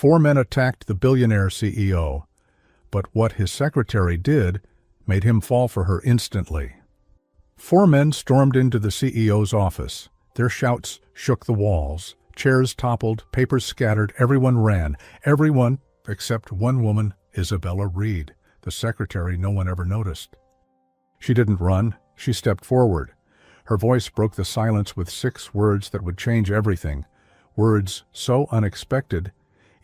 4 men attacked the billionaire CEO, but what his secretary did made him fall for her instantly. 4 men stormed into the CEO's office. Their shouts shook the walls. Chairs toppled, papers scattered, everyone ran. Everyone except one woman, Isabella Reed, the secretary no one ever noticed. She didn't run, she stepped forward. Her voice broke the silence with 6 words that would change everything. Words so unexpected,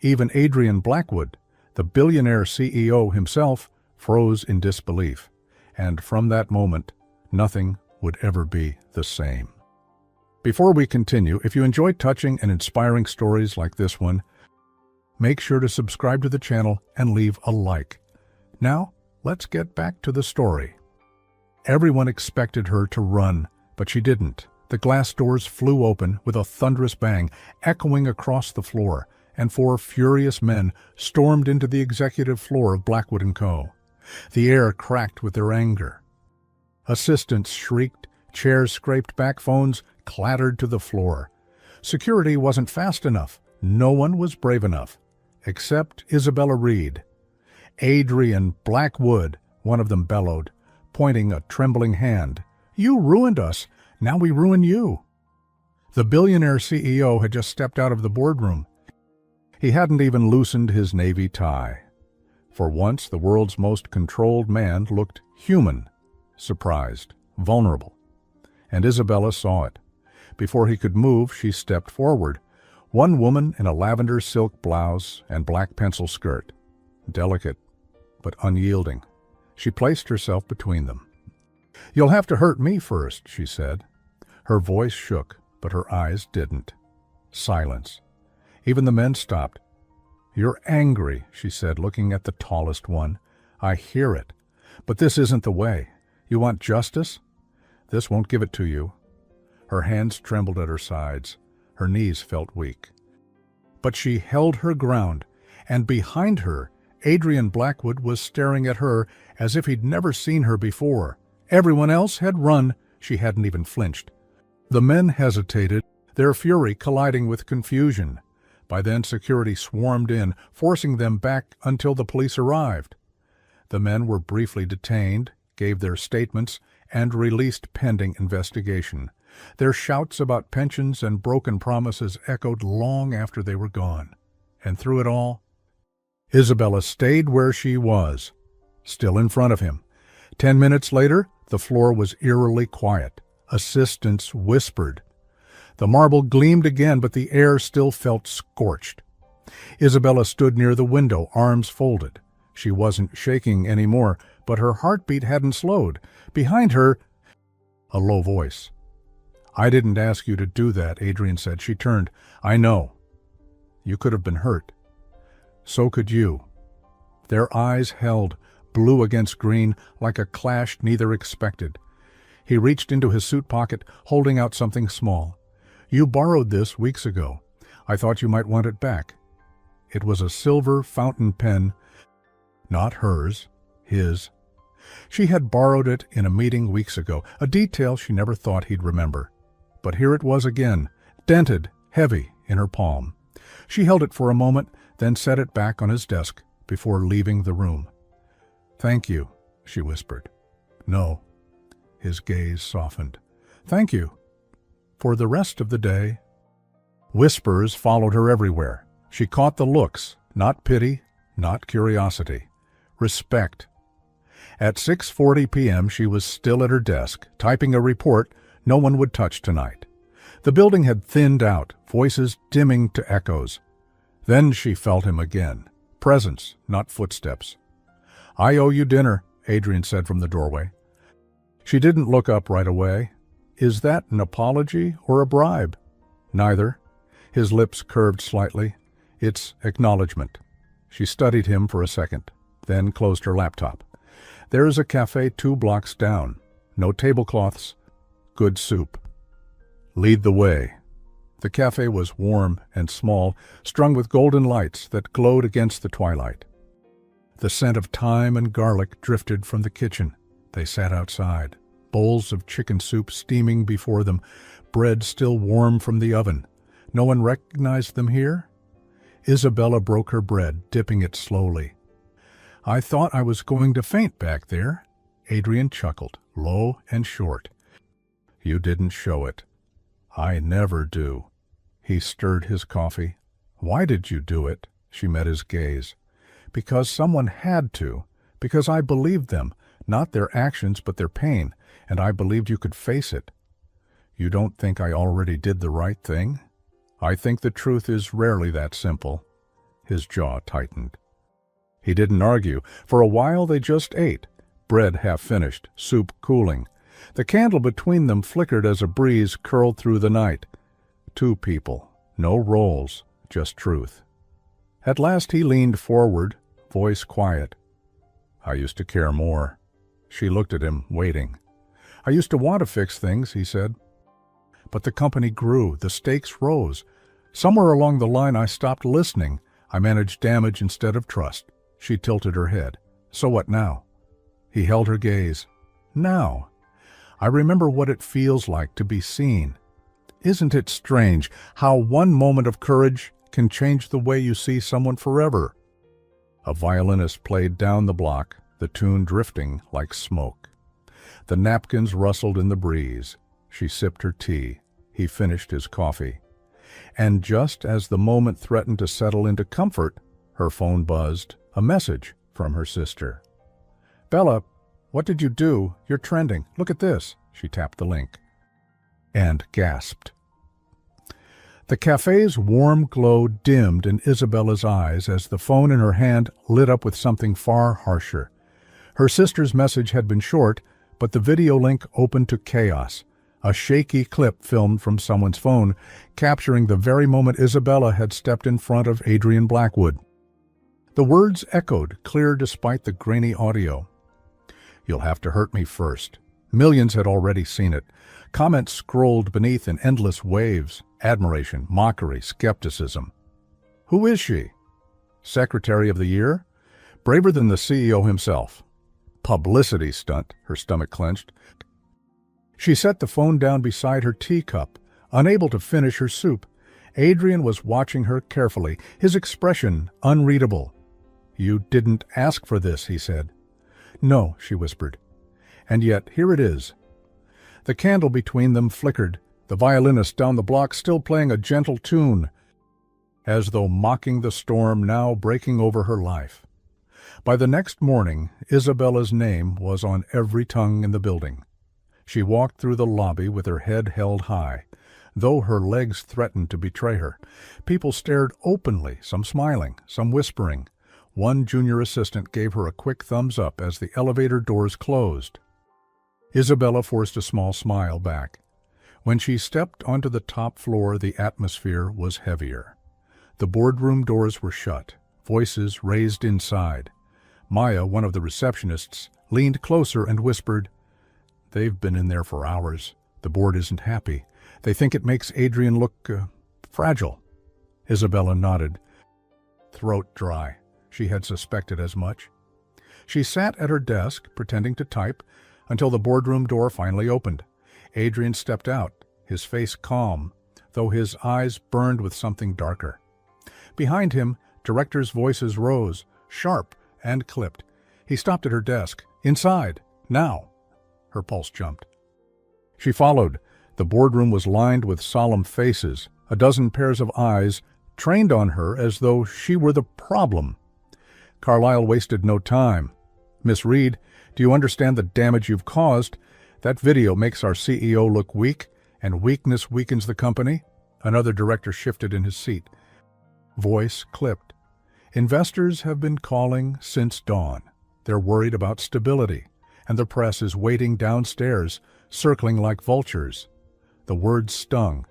even Adrian Blackwood, the billionaire CEO himself, froze in disbelief. And from that moment, nothing would ever be the same. Before we continue, if you enjoy touching and inspiring stories like this one, make sure to subscribe to the channel and leave a like. Now, let's get back to the story. Everyone expected her to run, but she didn't. The glass doors flew open with a thunderous bang, echoing across the floor, and 4 furious men stormed into the executive floor of Blackwood & Co. The air cracked with their anger. Assistants shrieked, chairs scraped back, phones clattered to the floor. Security wasn't fast enough. No one was brave enough, except Isabella Reed. Adrian Blackwood, one of them bellowed, pointing a trembling hand. "You ruined us. Now we ruin you." The billionaire CEO had just stepped out of the boardroom. He hadn't even loosened his navy tie. For once, the world's most controlled man looked human, surprised, vulnerable. And Isabella saw it. Before he could move, she stepped forward. One woman in a lavender silk blouse and black pencil skirt. Delicate, but unyielding. She placed herself between them. "You'll have to hurt me first," she said. Her voice shook, but her eyes didn't. Silence. Even the men stopped. "You're angry," she said, looking at the tallest one. "I hear it. But this isn't the way. You want justice? This won't give it to you." Her hands trembled at her sides. Her knees felt weak. But she held her ground, and behind her, Adrian Blackwood was staring at her as if he'd never seen her before. Everyone else had run. She hadn't even flinched. The men hesitated, their fury colliding with confusion. By then, security swarmed in, forcing them back until the police arrived. The men were briefly detained, gave their statements, and released pending investigation. Their shouts about pensions and broken promises echoed long after they were gone. And through it all, Isabella stayed where she was, still in front of him. 10 minutes later, the floor was eerily quiet. Assistants whispered. The marble gleamed again, but the air still felt scorched. Isabella stood near the window, arms folded. She wasn't shaking anymore, but her heartbeat hadn't slowed. Behind her, a low voice. "I didn't ask you to do that," Adrian said. She turned. "I know. You could have been hurt. So could you." Their eyes held, blue against green, like a clash neither expected. He reached into his suit pocket, holding out something small. "You borrowed this weeks ago. I thought you might want it back." It was a silver fountain pen, not hers, his. She had borrowed it in a meeting weeks ago, a detail she never thought he'd remember. But here it was again, dented, heavy, in her palm. She held it for a moment, then set it back on his desk before leaving the room. "Thank you," she whispered. "No." His gaze softened. "Thank you. For the rest of the day." Whispers followed her everywhere. She caught the looks, not pity, not curiosity. Respect. At 6:40 p.m. she was still at her desk, typing a report no one would touch tonight. The building had thinned out, voices dimming to echoes. Then she felt him again. Presence, not footsteps. "I owe you dinner," Adrian said from the doorway. She didn't look up right away. Is that an apology or a bribe? Neither. His lips curved slightly. It's acknowledgement. She studied him for a second, then closed her laptop. There is a cafe 2 blocks down. No tablecloths. Good soup. Lead the way. The cafe was warm and small, strung with golden lights that glowed against the twilight. The scent of thyme and garlic drifted from the kitchen. They sat outside, bowls of chicken soup steaming before them, bread still warm from the oven. No one recognized them here? Isabella broke her bread, dipping it slowly. "I thought I was going to faint back there." Adrian chuckled, low and short. "You didn't show it." "I never do." He stirred his coffee. "Why did you do it?" She met his gaze. "Because someone had to. Because I believed them, not their actions but their pain, and I believed you could face it." "You don't think I already did the right thing?" "I think the truth is rarely that simple." His jaw tightened. He didn't argue. For a while they just ate, bread half finished, soup cooling. The candle between them flickered as a breeze curled through the night. Two people, no roles, just truth. At last he leaned forward, voice quiet. "I used to care more." She looked at him, waiting. "I used to want to fix things," he said. "But the company grew, the stakes rose. Somewhere along the line I stopped listening. I managed damage instead of trust." She tilted her head. "So what now?" He held her gaze. "Now. I remember what it feels like to be seen. Isn't it strange how one moment of courage can change the way you see someone forever?" A violinist played down the block, the tune drifting like smoke. The napkins rustled in the breeze. She sipped her tea. He finished his coffee. And just as the moment threatened to settle into comfort, her phone buzzed, a message from her sister. "Bella, what did you do? You're trending. Look at this." She tapped the link and gasped. The cafe's warm glow dimmed in Isabella's eyes as the phone in her hand lit up with something far harsher. Her sister's message had been short, but the video link opened to chaos. A shaky clip filmed from someone's phone, capturing the very moment Isabella had stepped in front of Adrian Blackwood. The words echoed, clear despite the grainy audio. "You'll have to hurt me first." Millions had already seen it. Comments scrolled beneath in endless waves. Admiration, mockery, skepticism. Who is she? Secretary of the Year? Braver than the CEO himself. Publicity stunt, her stomach clenched. She set the phone down beside her teacup, unable to finish her soup. Adrian was watching her carefully, his expression unreadable. "You didn't ask for this," he said. "No," she whispered. "And yet, here it is." The candle between them flickered, the violinist down the block still playing a gentle tune, as though mocking the storm now breaking over her life. By the next morning, Isabella's name was on every tongue in the building. She walked through the lobby with her head held high, though her legs threatened to betray her. People stared openly, some smiling, some whispering. One junior assistant gave her a quick thumbs up as the elevator doors closed. Isabella forced a small smile back. When she stepped onto the top floor, the atmosphere was heavier. The boardroom doors were shut, voices raised inside. Maya, one of the receptionists, leaned closer and whispered, "They've been in there for hours. The board isn't happy. They think it makes Adrian look fragile." Isabella nodded, throat dry. She had suspected as much. She sat at her desk, pretending to type, until the boardroom door finally opened. Adrian stepped out, his face calm, though his eyes burned with something darker. Behind him, directors' voices rose, sharp and clipped. He stopped at her desk. "Inside! Now!" Her pulse jumped. She followed. The boardroom was lined with solemn faces, a dozen pairs of eyes trained on her as though she were the problem. Carlyle wasted no time. "Miss Reed, do you understand the damage you've caused? That video makes our CEO look weak, and weakness weakens the company." Another director shifted in his seat. Voice clipped. "Investors have been calling since dawn. They're worried about stability, and the press is waiting downstairs, circling like vultures." The words stung,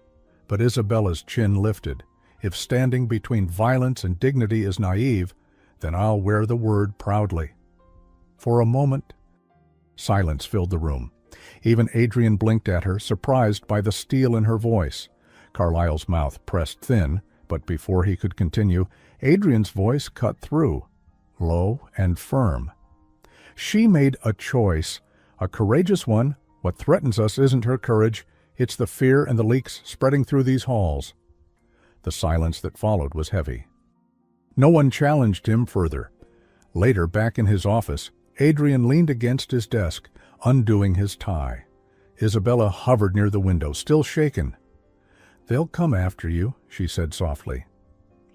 but Isabella's chin lifted. If standing between violence and dignity is naive, then I'll wear the word proudly. For a moment, silence filled the room. Even Adrian blinked at her, surprised by the steel in her voice. Carlyle's mouth pressed thin, but before he could continue, Adrian's voice cut through, low and firm. "She made a choice, a courageous one. What threatens us isn't her courage, it's the fear and the leaks spreading through these halls." The silence that followed was heavy. No one challenged him further. Later, back in his office, Adrian leaned against his desk, undoing his tie. Isabella hovered near the window, still shaken. "They'll come after you," she said softly.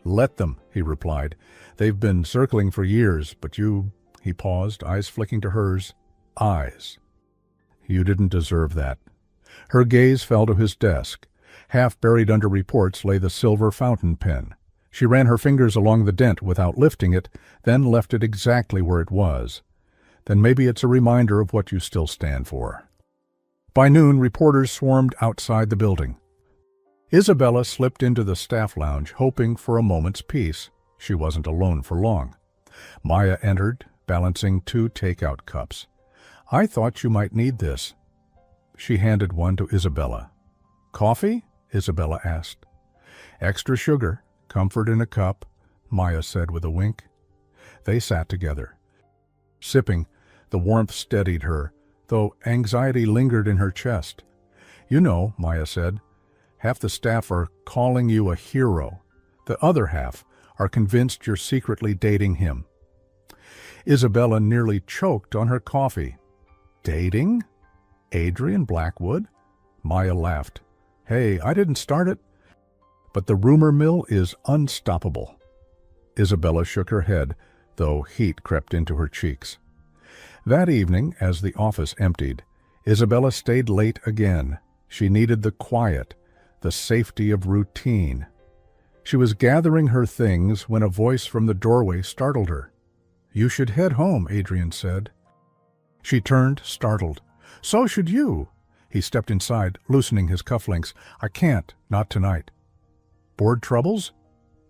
"Let them," he replied. "They've been circling for years, but you—" He paused, eyes flicking to hers. Eyes. "You didn't deserve that." Her gaze fell to his desk. Half buried under reports lay the silver fountain pen. She ran her fingers along the dent without lifting it, then left it exactly where it was. "Then maybe it's a reminder of what you still stand for." By noon, reporters swarmed outside the building. Isabella slipped into the staff lounge, hoping for a moment's peace. She wasn't alone for long. Maya entered, balancing 2 takeout cups. "I thought you might need this." She handed one to Isabella. "Coffee?" Isabella asked. "Extra sugar, comfort in a cup," Maya said with a wink. They sat together. Sipping, the warmth steadied her, though anxiety lingered in her chest. "You know," Maya said, "half the staff are calling you a hero. The other half are convinced you're secretly dating him." Isabella nearly choked on her coffee. "Dating? Adrian Blackwood?" Maya laughed. "Hey, I didn't start it." "But the rumor mill is unstoppable." Isabella shook her head, though heat crept into her cheeks. That evening, as the office emptied, Isabella stayed late again. She needed the quiet, the safety of routine. She was gathering her things when a voice from the doorway startled her. "You should head home," Adrian said. She turned, startled. "So should you." He stepped inside, loosening his cufflinks. "I can't, not tonight." "Board troubles?"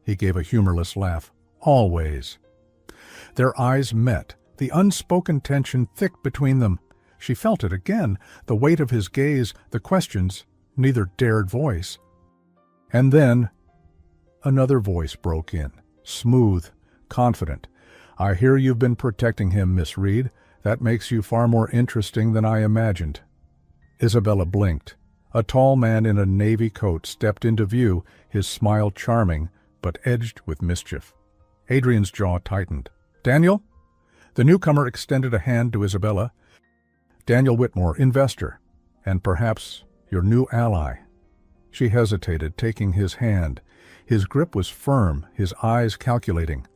He gave a humorless laugh. "Always." Their eyes met, the unspoken tension thick between them. She felt it again, the weight of his gaze, the questions neither dared voice. And then another voice broke in, smooth, confident. "I hear you've been protecting him, Miss Reed. That makes you far more interesting than I imagined." Isabella blinked. A tall man in a navy coat stepped into view, his smile charming, but edged with mischief. Adrian's jaw tightened. "Daniel?" The newcomer extended a hand to Isabella. "Daniel Whitmore, investor, and perhaps your new ally." She hesitated, taking his hand. His grip was firm, his eyes calculating.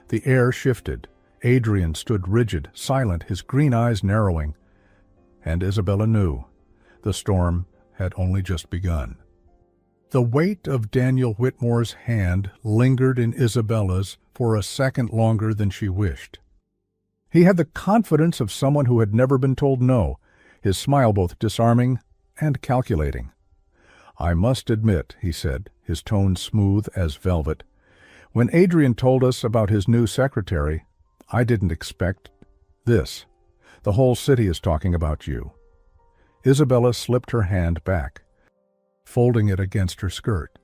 The air shifted. Adrian stood rigid, silent, his green eyes narrowing. And Isabella knew. The storm had only just begun. The weight of Daniel Whitmore's hand lingered in Isabella's for a second longer than she wished. He had the confidence of someone who had never been told no, his smile both disarming and calculating. "I must admit," he said, his tone smooth as velvet, "when Adrian told us about his new secretary, I didn't expect this. The whole city is talking about you." Isabella slipped her hand back, folding it against her skirt.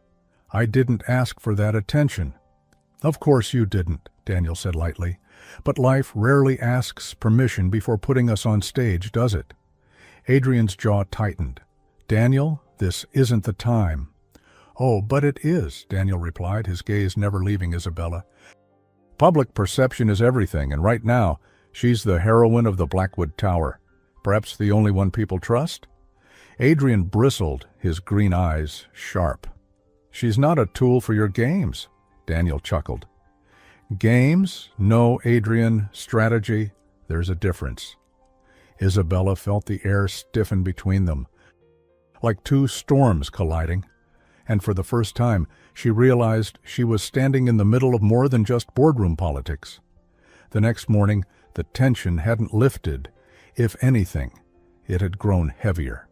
"I didn't ask for that attention." "Of course you didn't," Daniel said lightly. "But life rarely asks permission before putting us on stage, does it?" Adrian's jaw tightened. "Daniel, this isn't the time." "Oh, but it is," Daniel replied, his gaze never leaving Isabella. "Public perception is everything, and right now, she's the heroine of the Blackwood Tower. Perhaps the only one people trust?" Adrian bristled, his green eyes sharp. "She's not a tool for your games," Daniel chuckled. "Games? No, Adrian. Strategy. There's a difference." Isabella felt the air stiffen between them, like 2 storms colliding. And for the first time, she realized she was standing in the middle of more than just boardroom politics. The next morning, the tension hadn't lifted. If anything, it had grown heavier.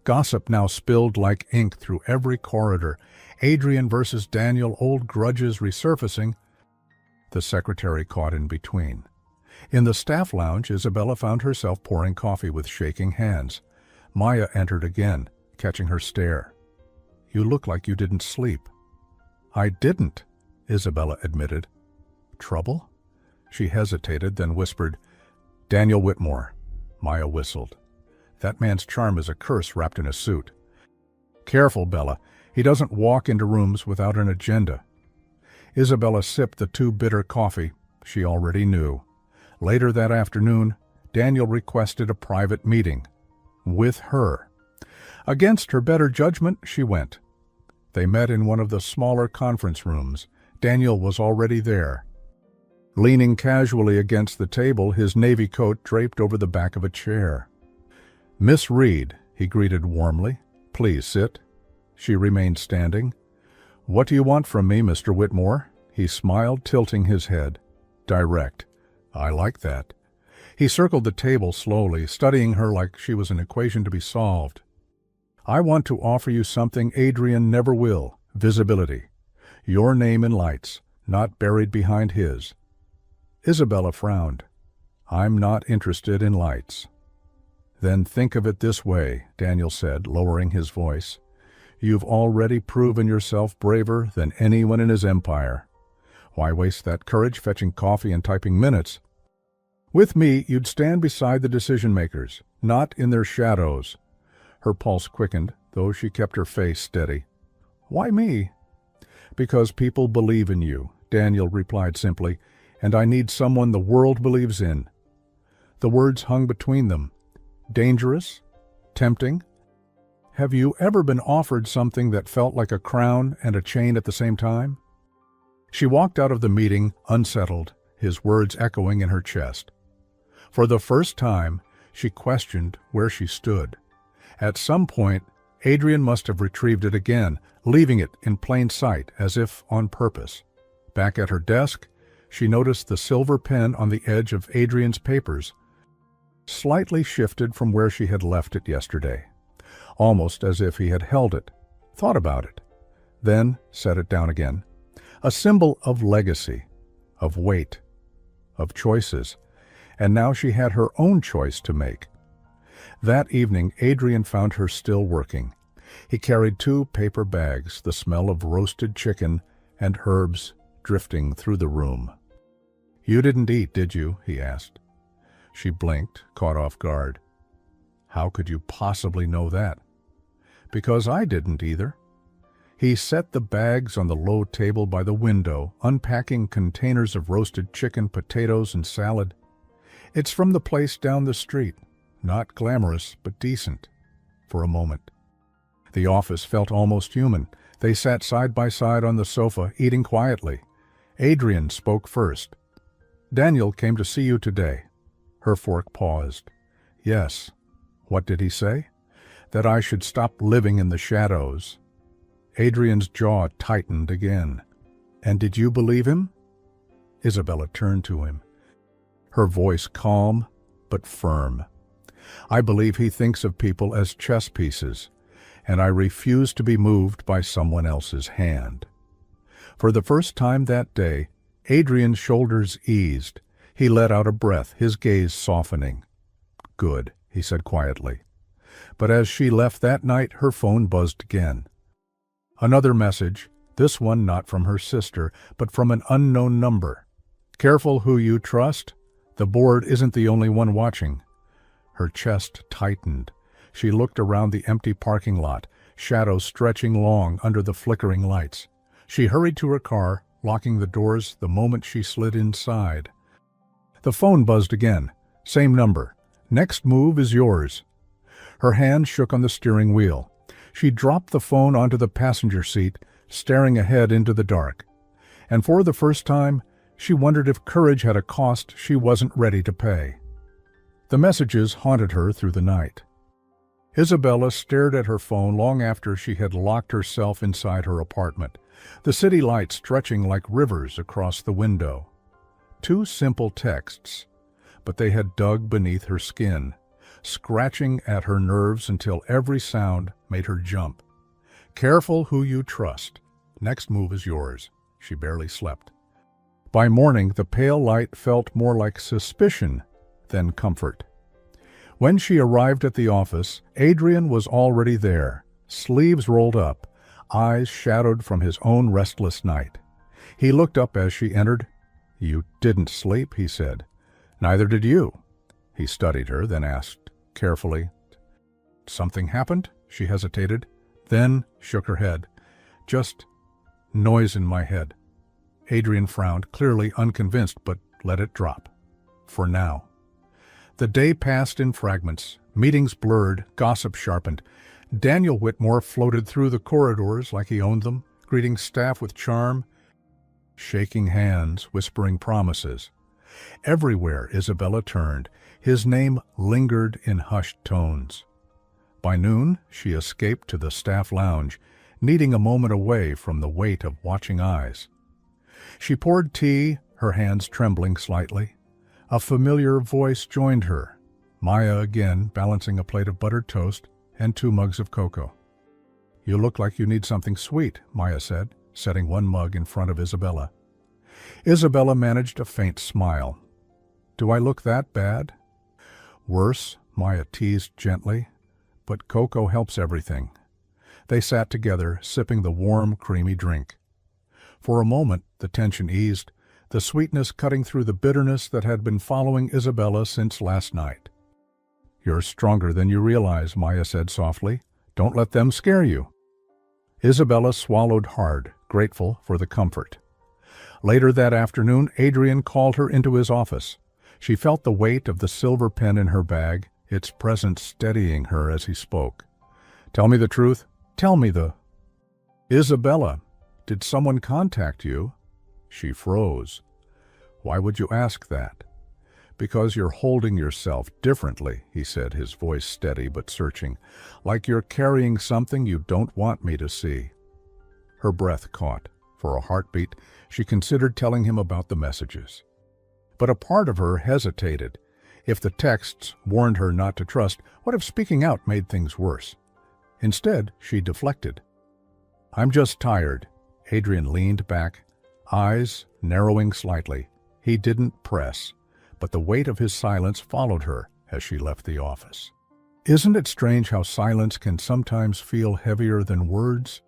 Gossip now spilled like ink through every corridor. Adrian versus Daniel, old grudges resurfacing. The secretary caught in between. In the staff lounge, Isabella found herself pouring coffee with shaking hands. Maya entered again, catching her stare. "You look like you didn't sleep." "I didn't," Isabella admitted. "Trouble?" She hesitated, then whispered, "Daniel Whitmore." Maya whistled. "That man's charm is a curse wrapped in a suit." "Careful, Bella. He doesn't walk into rooms without an agenda." Isabella sipped the too-bitter coffee she already knew. Later that afternoon, Daniel requested a private meeting. With her. Against her better judgment, she went. They met in one of the smaller conference rooms. Daniel was already there. Leaning casually against the table, his navy coat draped over the back of a chair. "Miss Reed," he greeted warmly. "Please sit." She remained standing. "What do you want from me, Mr. Whitmore?" He smiled, tilting his head. Direct. I like that. He circled the table slowly, studying her like she was an equation to be solved. "I want to offer you something Adrian never will. Visibility. Your name in lights, not buried behind his." Isabella frowned. "I'm not interested in lights." "Then think of it this way," Daniel said, lowering his voice. "You've already proven yourself braver than anyone in his empire. Why waste that courage fetching coffee and typing minutes? With me, you'd stand beside the decision-makers, not in their shadows." Her pulse quickened, though she kept her face steady. "Why me?" "Because people believe in you," Daniel replied simply, "and I need someone the world believes in." The words hung between them. Dangerous? Tempting? Have you ever been offered something that felt like a crown and a chain at the same time? She walked out of the meeting, unsettled, his words echoing in her chest. For the first time, she questioned where she stood. At some point, Adrian must have retrieved it again, leaving it in plain sight as if on purpose. Back at her desk, she noticed the silver pen on the edge of Adrian's papers, slightly shifted from where she had left it yesterday, almost as if he had held it, thought about it, then set it down again. A symbol of legacy, of weight, of choices, and now she had her own choice to make. That evening, Adrian found her still working. He carried 2 paper bags, the smell of roasted chicken and herbs drifting through the room. "You didn't eat, did you?" he asked. She blinked, caught off guard. "How could you possibly know that?" "Because I didn't either." He set the bags on the low table by the window, unpacking containers of roasted chicken, potatoes, and salad. "It's from the place down the street. Not glamorous, but decent." For a moment. The office felt almost human. They sat side by side on the sofa, eating quietly. Adrian spoke first. "Daniel came to see you today." Her fork paused. "Yes." What did he say? That I should stop living in the shadows. Adrian's jaw tightened again. "And did you believe him?" Isabella turned to him, her voice calm but firm. "I believe he thinks of people as chess pieces, and I refuse to be moved by someone else's hand." For the first time that day, Adrian's shoulders eased. He let out a breath, his gaze softening. "Good," he said quietly. But as she left that night, her phone buzzed again. Another message, this one not from her sister, but from an unknown number. "Careful who you trust. The board isn't the only one watching." Her chest tightened. She looked around the empty parking lot, shadows stretching long under the flickering lights. She hurried to her car, locking the doors the moment she slid inside. The phone buzzed again. Same number. "Next move is yours." Her hand shook on the steering wheel. She dropped the phone onto the passenger seat, staring ahead into the dark. And for the first time, she wondered if courage had a cost she wasn't ready to pay. The messages haunted her through the night. Isabella stared at her phone long after she had locked herself inside her apartment, the city lights stretching like rivers across the window. 2 simple texts, but they had dug beneath her skin, scratching at her nerves until every sound made her jump. "Careful who you trust. Next move is yours." She barely slept. By morning, the pale light felt more like suspicion than comfort. When she arrived at the office, Adrian was already there, sleeves rolled up, eyes shadowed from his own restless night. He looked up as she entered. "You didn't sleep," he said. "Neither did you." He studied her, then asked carefully, "Something happened?" She hesitated, then shook her head. "Just noise in my head." Adrian frowned, clearly unconvinced, but let it drop. For now. The day passed in fragments. Meetings blurred, gossip sharpened. Daniel Whitmore floated through the corridors like he owned them, greeting staff with charm, shaking hands, whispering promises. Everywhere Isabella turned, his name lingered in hushed tones. By noon, she escaped to the staff lounge, needing a moment away from the weight of watching eyes. She poured tea, her hands trembling slightly. A familiar voice joined her, Maya again, balancing a plate of buttered toast and 2 mugs of cocoa. "You look like you need something sweet," Maya said, setting 1 mug in front of Isabella. Isabella managed a faint smile. "Do I look that bad?" "Worse," Maya teased gently, "but cocoa helps everything." They sat together, sipping the warm, creamy drink. For a moment, the tension eased, the sweetness cutting through the bitterness that had been following Isabella since last night. "You're stronger than you realize," Maya said softly. "Don't let them scare you." Isabella swallowed hard, grateful for the comfort. Later that afternoon, Adrian called her into his office. She felt the weight of the silver pen in her bag, its presence steadying her as he spoke. "Tell me the truth. Tell me the—" "Isabella, did someone contact you?" She froze. "Why would you ask that?" "Because you're holding yourself differently," he said, his voice steady but searching, "like you're carrying something you don't want me to see." Her breath caught. For a heartbeat, she considered telling him about the messages. But a part of her hesitated. If the texts warned her not to trust, what if speaking out made things worse? Instead, she deflected. "I'm just tired." Adrian leaned back, eyes narrowing slightly. He didn't press, but the weight of his silence followed her as she left the office. Isn't it strange how silence can sometimes feel heavier than words?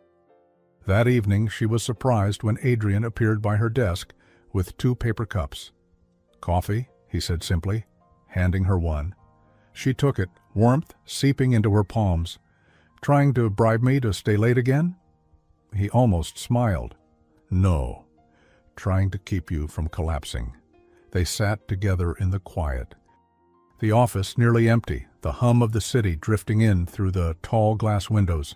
That evening, she was surprised when Adrian appeared by her desk with 2 paper cups. "Coffee," he said simply, handing her one. She took it, warmth seeping into her palms. "Trying to bribe me to stay late again?" He almost smiled. "No, trying to keep you from collapsing." They sat together in the quiet. The office nearly empty, the hum of the city drifting in through the tall glass windows.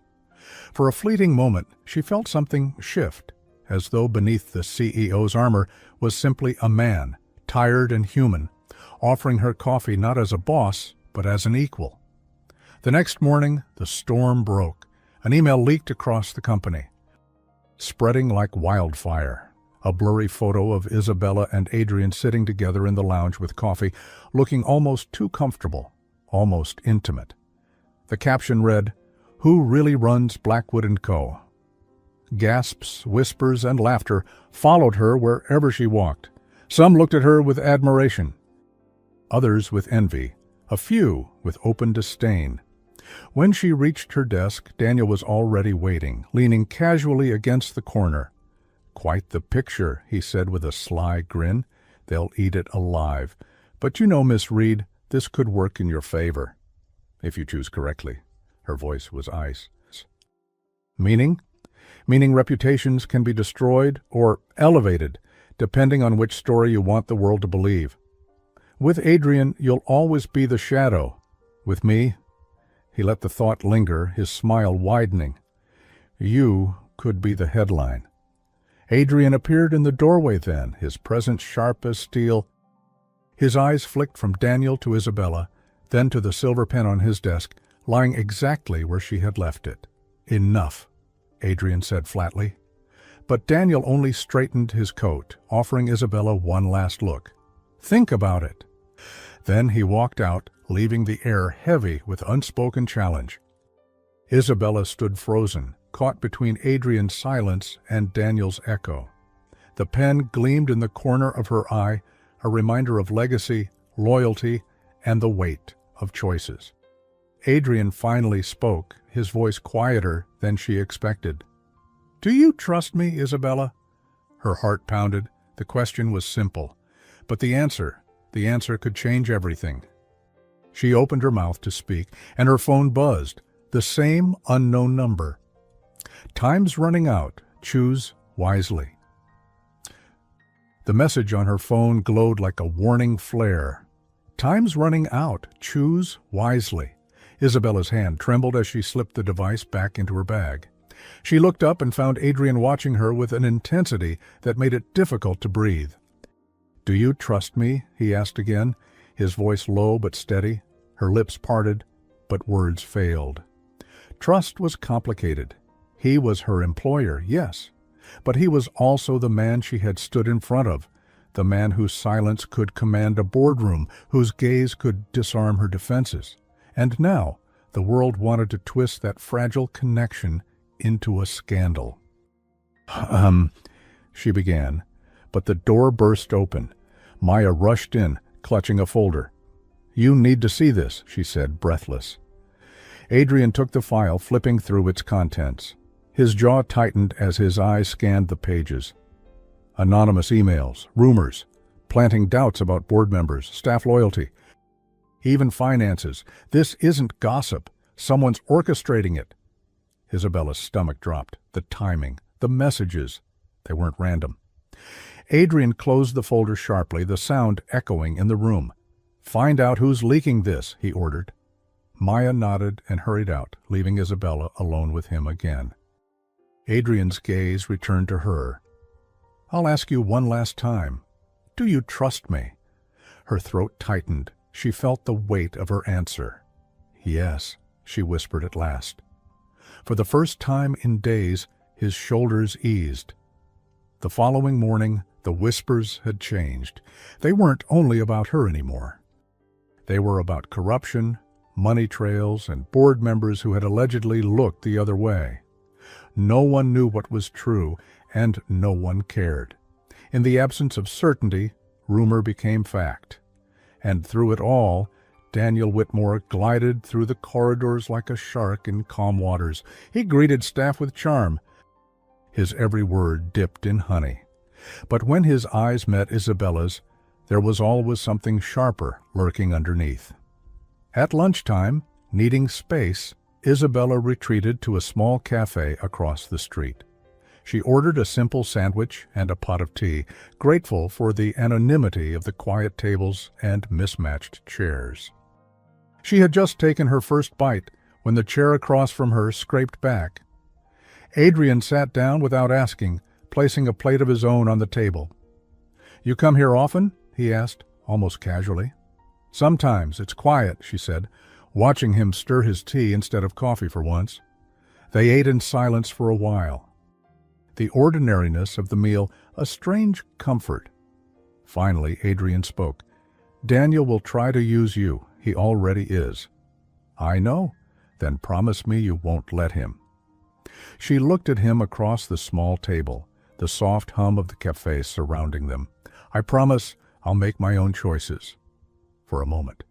For a fleeting moment, she felt something shift, as though beneath the CEO's armor was simply a man, tired and human, offering her coffee not as a boss, but as an equal. The next morning, the storm broke. An email leaked across the company, spreading like wildfire. A blurry photo of Isabella and Adrian sitting together in the lounge with coffee, looking almost too comfortable, almost intimate. The caption read, "Who really runs Blackwood & Co.?" Gasps, whispers, and laughter followed her wherever she walked. Some looked at her with admiration, others with envy, a few with open disdain. When she reached her desk, Daniel was already waiting, leaning casually against the corner. "Quite the picture," he said with a sly grin. "They'll eat it alive. But you know, Miss Reed, this could work in your favor, if you choose correctly." Her voice was ice. "Meaning?" "Meaning reputations can be destroyed or elevated, depending on which story you want the world to believe. With Adrian, you'll always be the shadow. With me," he let the thought linger, his smile widening, "you could be the headline." Adrian appeared in the doorway then, his presence sharp as steel. His eyes flicked from Daniel to Isabella, then to the silver pen on his desk, lying exactly where she had left it. "Enough," Adrian said flatly. But Daniel only straightened his coat, offering Isabella one last look. "Think about it." Then he walked out, leaving the air heavy with unspoken challenge. Isabella stood frozen, caught between Adrian's silence and Daniel's echo. The pen gleamed in the corner of her eye, a reminder of legacy, loyalty, and the weight of choices. Adrian finally spoke, his voice quieter than she expected. "Do you trust me, Isabella?" Her heart pounded. The question was simple, but the answer could change everything. She opened her mouth to speak, and her phone buzzed, the same unknown number. "Time's running out. Choose wisely." The message on her phone glowed like a warning flare. "Time's running out. Choose wisely." Isabella's hand trembled as she slipped the device back into her bag. She looked up and found Adrian watching her with an intensity that made it difficult to breathe. "Do you trust me?" he asked again, his voice low but steady. Her lips parted, but words failed. Trust was complicated. He was her employer, yes, but he was also the man she had stood in front of, the man whose silence could command a boardroom, whose gaze could disarm her defenses. And now, the world wanted to twist that fragile connection into a scandal. She began, but the door burst open. Maya rushed in, clutching a folder. "You need to see this," she said, breathless. Adrian took the file, flipping through its contents. His jaw tightened as his eyes scanned the pages. Anonymous emails, rumors, planting doubts about board members, staff loyalty, even finances. This isn't gossip. Someone's orchestrating it. Isabella's stomach dropped. The timing, the messages, they weren't random. Adrian closed the folder sharply, the sound echoing in the room. "Find out who's leaking this," he ordered. Maya nodded and hurried out, leaving Isabella alone with him again. Adrian's gaze returned to her. "I'll ask you one last time. Do you trust me?" Her throat tightened. She felt the weight of her answer. "Yes," she whispered at last. For the first time in days, his shoulders eased. The following morning, the whispers had changed. They weren't only about her anymore. They were about corruption, money trails, and board members who had allegedly looked the other way. No one knew what was true, and no one cared. In the absence of certainty, rumor became fact. And through it all, Daniel Whitmore glided through the corridors like a shark in calm waters. He greeted staff with charm. His every word dipped in honey. But when his eyes met Isabella's, there was always something sharper lurking underneath. At lunchtime, needing space, Isabella retreated to a small cafe across the street. She ordered a simple sandwich and a pot of tea, grateful for the anonymity of the quiet tables and mismatched chairs. She had just taken her first bite when the chair across from her scraped back. Adrian sat down without asking, placing a plate of his own on the table. "You come here often?" he asked, almost casually. "Sometimes. It's quiet," she said, watching him stir his tea instead of coffee for once. They ate in silence for a while. The ordinariness of the meal a strange comfort. Finally, Adrian spoke. "Daniel will try to use you. He already is." "I know. Then promise me you won't let him." She looked at him across the small table, the soft hum of the cafe surrounding them. "I promise I'll make my own choices." For a moment.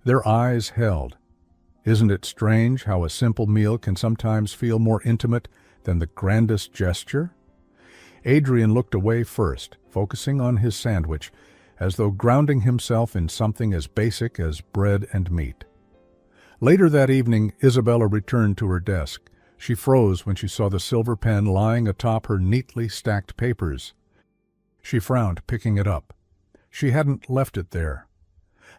Their eyes held. Isn't it strange how a simple meal can sometimes feel more intimate than the grandest gesture? Adrian looked away first, focusing on his sandwich, as though grounding himself in something as basic as bread and meat. Later that evening, Isabella returned to her desk. She froze when she saw the silver pen lying atop her neatly stacked papers. She frowned, picking it up. She hadn't left it there.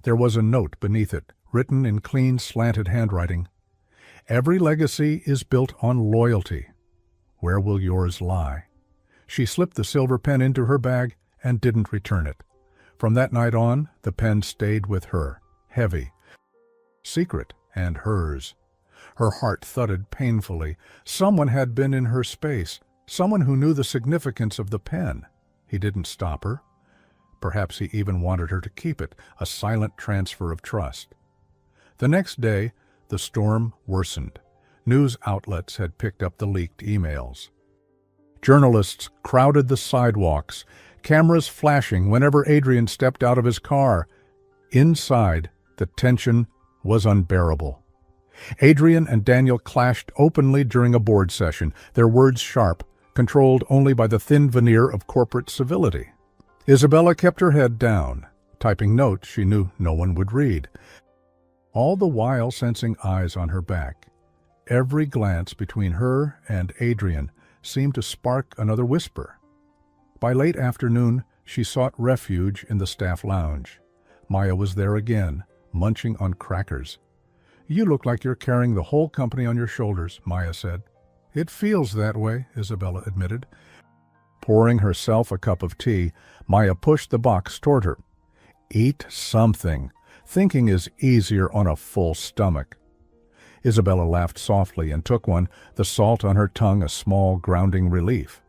There was a note beneath it, written in clean, slanted handwriting. "Every legacy is built on loyalty. Where will yours lie?" She slipped the silver pen into her bag and didn't return it. From that night on, the pen stayed with her, heavy, secret, and hers. Her heart thudded painfully. Someone had been in her space, someone who knew the significance of the pen. He didn't stop her. Perhaps he even wanted her to keep it, a silent transfer of trust. The next day, the storm worsened. News outlets had picked up the leaked emails. Journalists crowded the sidewalks, cameras flashing whenever Adrian stepped out of his car. Inside, the tension was unbearable. Adrian and Daniel clashed openly during a board session, their words sharp, controlled only by the thin veneer of corporate civility. Isabella kept her head down, typing notes she knew no one would read, all the while sensing eyes on her back. Every glance between her and Adrian seemed to spark another whisper. By late afternoon, She sought refuge in the staff lounge. Maya was there again, munching on crackers. "You look like you're carrying the whole company on your shoulders," Maya said. "It feels that way," Isabella admitted. Pouring herself a cup of tea, Maya pushed the box toward her. "Eat something. Thinking is easier on a full stomach." Isabella laughed softly and took one, the salt on her tongue a small grounding relief.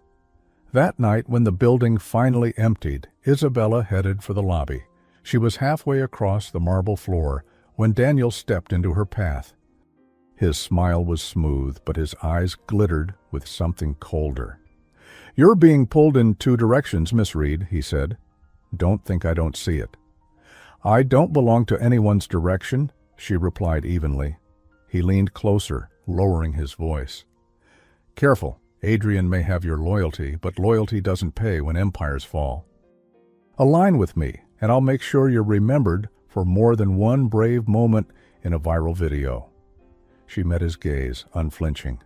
That night, when the building finally emptied, Isabella headed for the lobby. She was halfway across the marble floor when Daniel stepped into her path. His smile was smooth, but his eyes glittered with something colder. "You're being pulled in two directions, Miss Reed," he said. "Don't think I don't see it." "I don't belong to anyone's direction," she replied evenly. He leaned closer, lowering his voice. "Careful. Adrian may have your loyalty, but loyalty doesn't pay when empires fall. Align with me, and I'll make sure you're remembered for more than one brave moment in a viral video." She met his gaze, unflinching.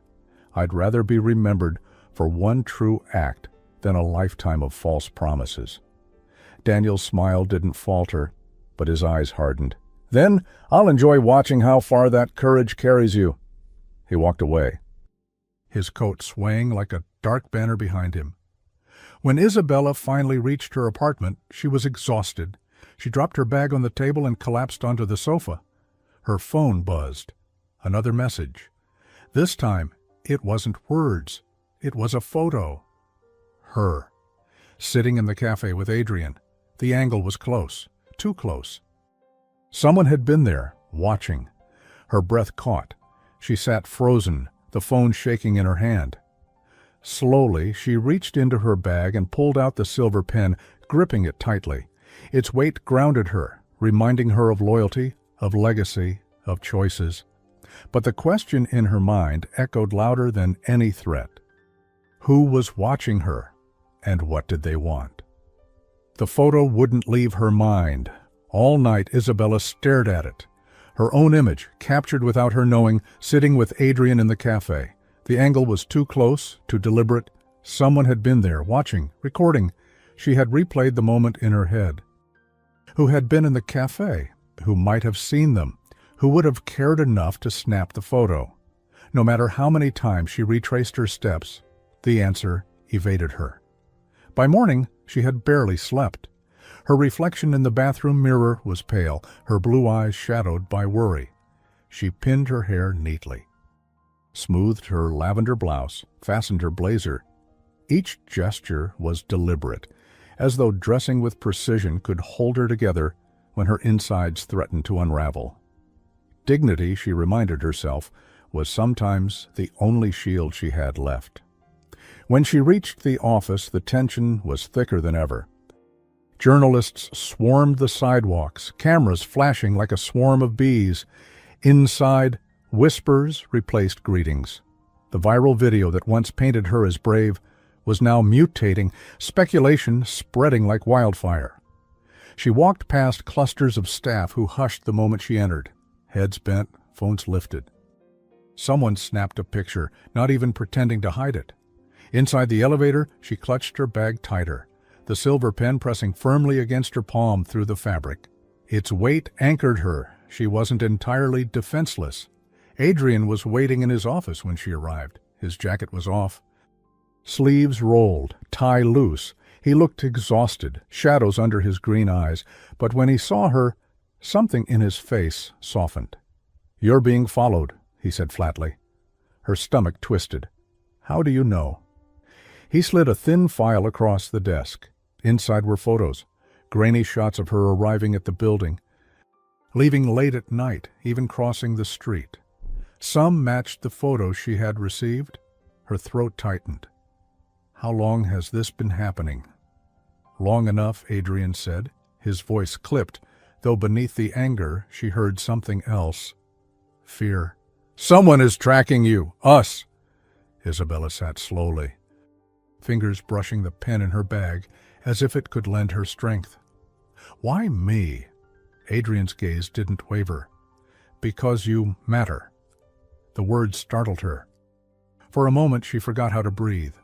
"I'd rather be remembered for one true act than a lifetime of false promises." Daniel's smile didn't falter, but his eyes hardened. "Then I'll enjoy watching how far that courage carries you." He walked away, his coat swaying like a dark banner behind him. When Isabella finally reached her apartment, she was exhausted. She dropped her bag on the table and collapsed onto the sofa. Her phone buzzed. Another message. This time, it wasn't words. It was a photo. Her. Sitting in the cafe with Adrian. The angle was close. Too close. Someone had been there, watching. Her breath caught. She sat frozen, the phone shaking in her hand. Slowly, she reached into her bag and pulled out the silver pen, gripping it tightly. Its weight grounded her, reminding her of loyalty, of legacy, of choices. But the question in her mind echoed louder than any threat. Who was watching her, and what did they want? The photo wouldn't leave her mind. All night, Isabella stared at it. Her own image, captured without her knowing, sitting with Adrian in the cafe. The angle was too close, too deliberate. Someone had been there, watching, recording. She had replayed the moment in her head. Who had been in the cafe? Who might have seen them? Who would have cared enough to snap the photo? No matter how many times she retraced her steps, the answer evaded her. By morning, she had barely slept. Her reflection in the bathroom mirror was pale, her blue eyes shadowed by worry. She pinned her hair neatly, smoothed her lavender blouse, fastened her blazer. Each gesture was deliberate, as though dressing with precision could hold her together when her insides threatened to unravel. Dignity, she reminded herself, was sometimes the only shield she had left. When she reached the office, the tension was thicker than ever. Journalists swarmed the sidewalks, cameras flashing like a swarm of bees. Inside, whispers replaced greetings. The viral video that once painted her as brave was now mutating, speculation spreading like wildfire. She walked past clusters of staff who hushed the moment she entered. Heads bent, phones lifted. Someone snapped a picture, not even pretending to hide it. Inside the elevator, she clutched her bag tighter, the silver pen pressing firmly against her palm through the fabric. Its weight anchored her. She wasn't entirely defenseless. Adrian was waiting in his office when she arrived. His jacket was off. Sleeves rolled, tie loose. He looked exhausted, shadows under his green eyes, but when he saw her, something in his face softened. "You're being followed," he said flatly. Her stomach twisted. "How do you know?" He slid a thin file across the desk. Inside were photos, grainy shots of her arriving at the building, leaving late at night, even crossing the street. Some matched the photos she had received. Her throat tightened. "How long has this been happening?" "Long enough," Adrian said. His voice clipped, though beneath the anger she heard something else. Fear. "Someone is tracking you! Us!" Isabella sat slowly, fingers brushing the pen in her bag as if it could lend her strength. "Why me?" Adrian's gaze didn't waver. "Because you matter." The words startled her. For a moment she forgot how to breathe.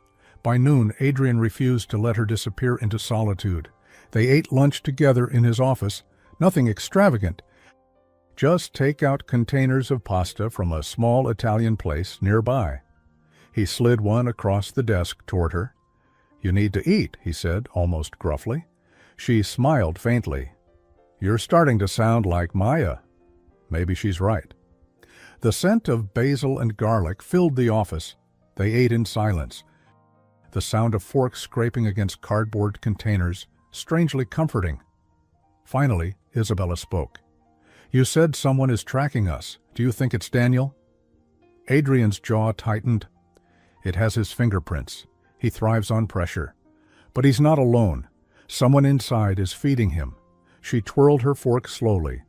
By noon, Adrian refused to let her disappear into solitude. They ate lunch together in his office, nothing extravagant, just take-out containers of pasta from a small Italian place nearby. He slid one across the desk toward her. "You need to eat," he said, almost gruffly. She smiled faintly. "You're starting to sound like Maya." Maybe she's right. The scent of basil and garlic filled the office. They ate in silence. The sound of forks scraping against cardboard containers, strangely comforting. Finally, Isabella spoke. "You said someone is tracking us. Do you think it's Daniel?" Adrian's jaw tightened. "It has his fingerprints. He thrives on pressure. But he's not alone. Someone inside is feeding him." She twirled her fork slowly,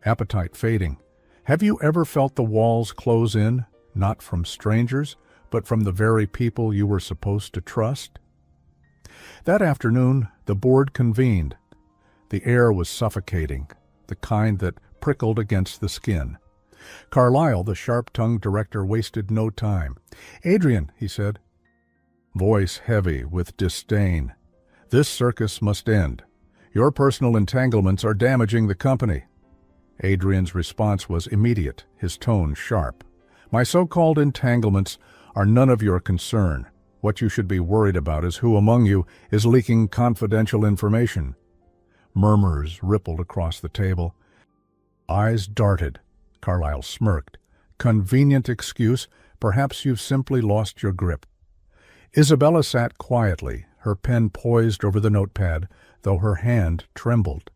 appetite fading. "Have you ever felt the walls close in, not from strangers, but from the very people you were supposed to trust?" That afternoon, the board convened. The air was suffocating, the kind that prickled against the skin. Carlyle, the sharp-tongued director, wasted no time. "Adrian," he said, voice heavy with disdain, "this circus must end. Your personal entanglements are damaging the company." Adrian's response was immediate, his tone sharp. "My so-called entanglements are none of your concern. What you should be worried about is who among you is leaking confidential information." Murmurs rippled across the table. Eyes darted. Carlyle smirked. "Convenient excuse. Perhaps you've simply lost your grip." Isabella sat quietly, her pen poised over the notepad, though her hand trembled.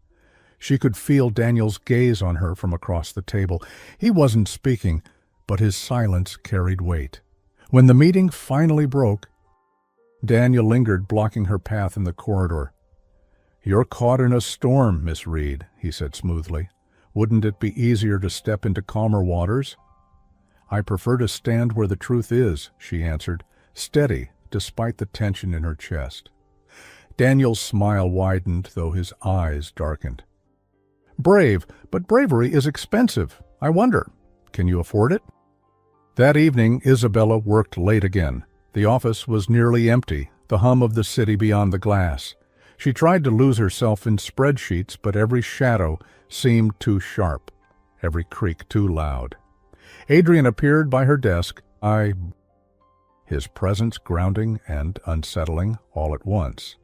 She could feel Daniel's gaze on her from across the table. He wasn't speaking, but his silence carried weight. When the meeting finally broke, Daniel lingered, blocking her path in the corridor. "You're caught in a storm, Miss Reed," he said smoothly. "Wouldn't it be easier to step into calmer waters?" "I prefer to stand where the truth is," she answered, steady despite the tension in her chest. Daniel's smile widened, though his eyes darkened. "Brave, but bravery is expensive. I wonder, can you afford it?" That evening, Isabella worked late again. The office was nearly empty, the hum of the city beyond the glass. She tried to lose herself in spreadsheets, but every shadow seemed too sharp, every creak too loud. Adrian appeared by her desk, his presence grounding and unsettling all at once.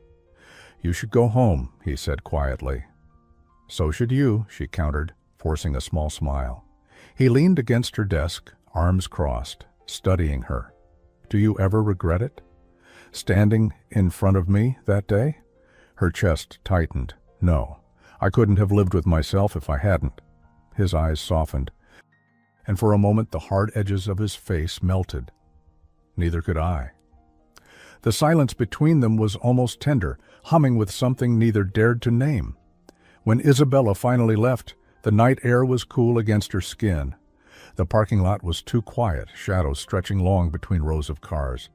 "You should go home," he said quietly. "So should you," she countered, forcing a small smile. He leaned against her desk, arms crossed, studying her. "Do you ever regret it? Standing in front of me that day?" Her chest tightened. "No, I couldn't have lived with myself if I hadn't." His eyes softened, and for a moment the hard edges of his face melted. "Neither could I." The silence between them was almost tender, humming with something neither dared to name. When Isabella finally left, the night air was cool against her skin. The parking lot was too quiet, shadows stretching long between rows of cars.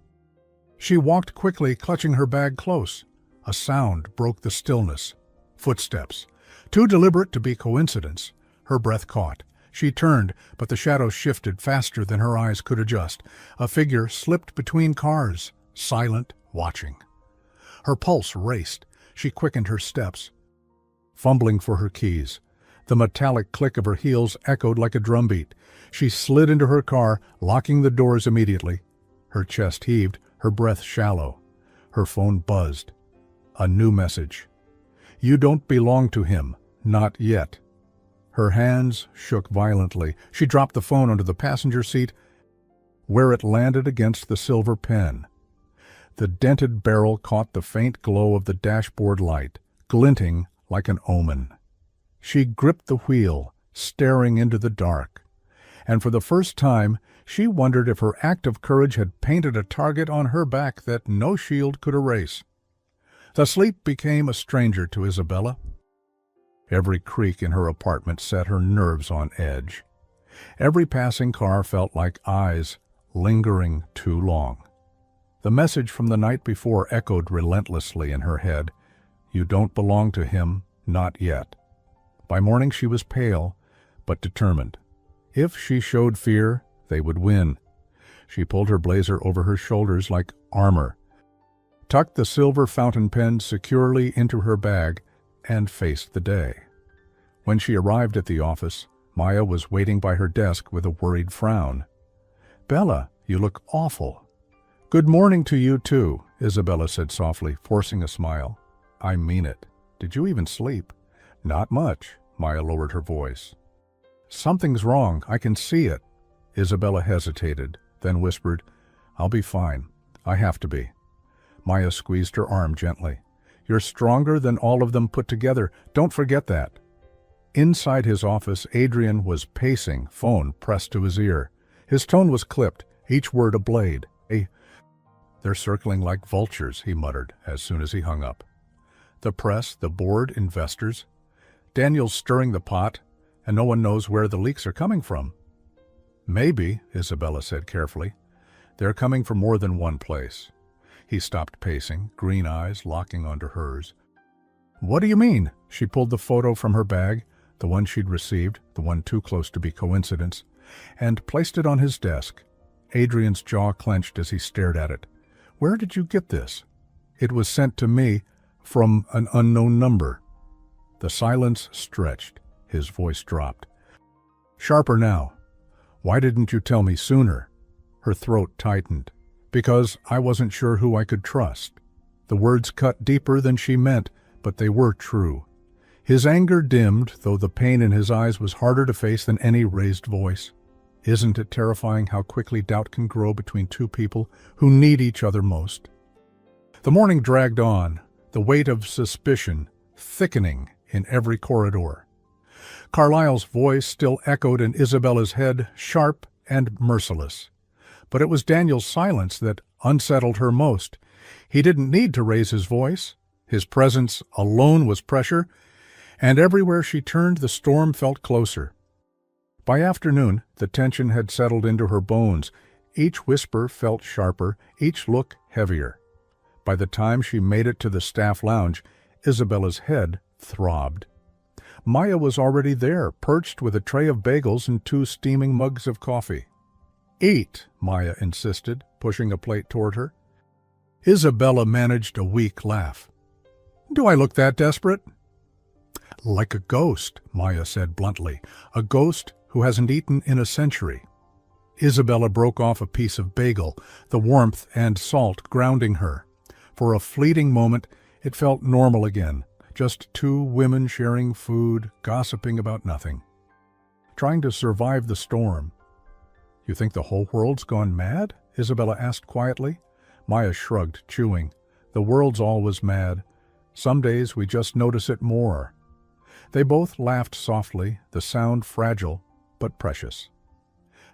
She walked quickly, clutching her bag close. A sound broke the stillness. Footsteps. Too deliberate to be coincidence. Her breath caught. She turned, but the shadows shifted faster than her eyes could adjust. A figure slipped between cars, silent, watching. Her pulse raced. She quickened her steps, fumbling for her keys. The metallic click of her heels echoed like a drumbeat. She slid into her car, locking the doors immediately. Her chest heaved, her breath shallow. Her phone buzzed. A new message. "You don't belong to him. Not yet." Her hands shook violently. She dropped the phone onto the passenger seat, where it landed against the silver pen. The dented barrel caught the faint glow of the dashboard light, glinting like an omen. She gripped the wheel, staring into the dark. And for the first time, she wondered if her act of courage had painted a target on her back that no shield could erase. The sleep became a stranger to Isabella. Every creak in her apartment set her nerves on edge. Every passing car felt like eyes lingering too long. The message from the night before echoed relentlessly in her head. "You don't belong to him, not yet." By morning she was pale, but determined. If she showed fear, they would win. She pulled her blazer over her shoulders like armor, tucked the silver fountain pen securely into her bag, and faced the day. When she arrived at the office, Maya was waiting by her desk with a worried frown. "Bella, you look awful." "Good morning to you too," Isabella said softly, forcing a smile. "I mean it. Did you even sleep?" "Not much," Maya lowered her voice. "Something's wrong. I can see it." Isabella hesitated, then whispered, "I'll be fine. I have to be." Maya squeezed her arm gently. "You're stronger than all of them put together. Don't forget that." Inside his office, Adrian was pacing, phone pressed to his ear. His tone was clipped, each word a blade. "They're circling like vultures," he muttered as soon as he hung up. "The press, the board, investors. Daniel's stirring the pot, and no one knows where the leaks are coming from." "Maybe," Isabella said carefully. "They're coming from more than one place." He stopped pacing, green eyes locking onto hers. "What do you mean?" She pulled the photo from her bag, the one she'd received, the one too close to be coincidence, and placed it on his desk. Adrian's jaw clenched as he stared at it. "Where did you get this?" "It was sent to me from an unknown number." The silence stretched. His voice dropped. "Sharper now. Why didn't you tell me sooner?" Her throat tightened. "Because I wasn't sure who I could trust." The words cut deeper than she meant, but they were true. His anger dimmed, though the pain in his eyes was harder to face than any raised voice. Isn't it terrifying how quickly doubt can grow between two people who need each other most? The morning dragged on, the weight of suspicion thickening in every corridor. Carlyle's voice still echoed in Isabella's head, sharp and merciless. But it was Daniel's silence that unsettled her most. He didn't need to raise his voice. His presence alone was pressure, and everywhere she turned the storm felt closer. By afternoon, the tension had settled into her bones. Each whisper felt sharper, each look heavier. By the time she made it to the staff lounge, Isabella's head throbbed. Maya was already there, perched with a tray of bagels and 2 steaming mugs of coffee. "Eat," Maya insisted, pushing a plate toward her. Isabella managed a weak laugh. "Do I look that desperate?" "Like a ghost," Maya said bluntly. "A ghost who hasn't eaten in a century." Isabella broke off a piece of bagel, the warmth and salt grounding her. For a fleeting moment, it felt normal again. Just 2 women sharing food, gossiping about nothing. Trying to survive the storm. "You think the whole world's gone mad?" Isabella asked quietly. Maya shrugged, chewing. "The world's always mad. Some days we just notice it more." They both laughed softly, the sound fragile but precious.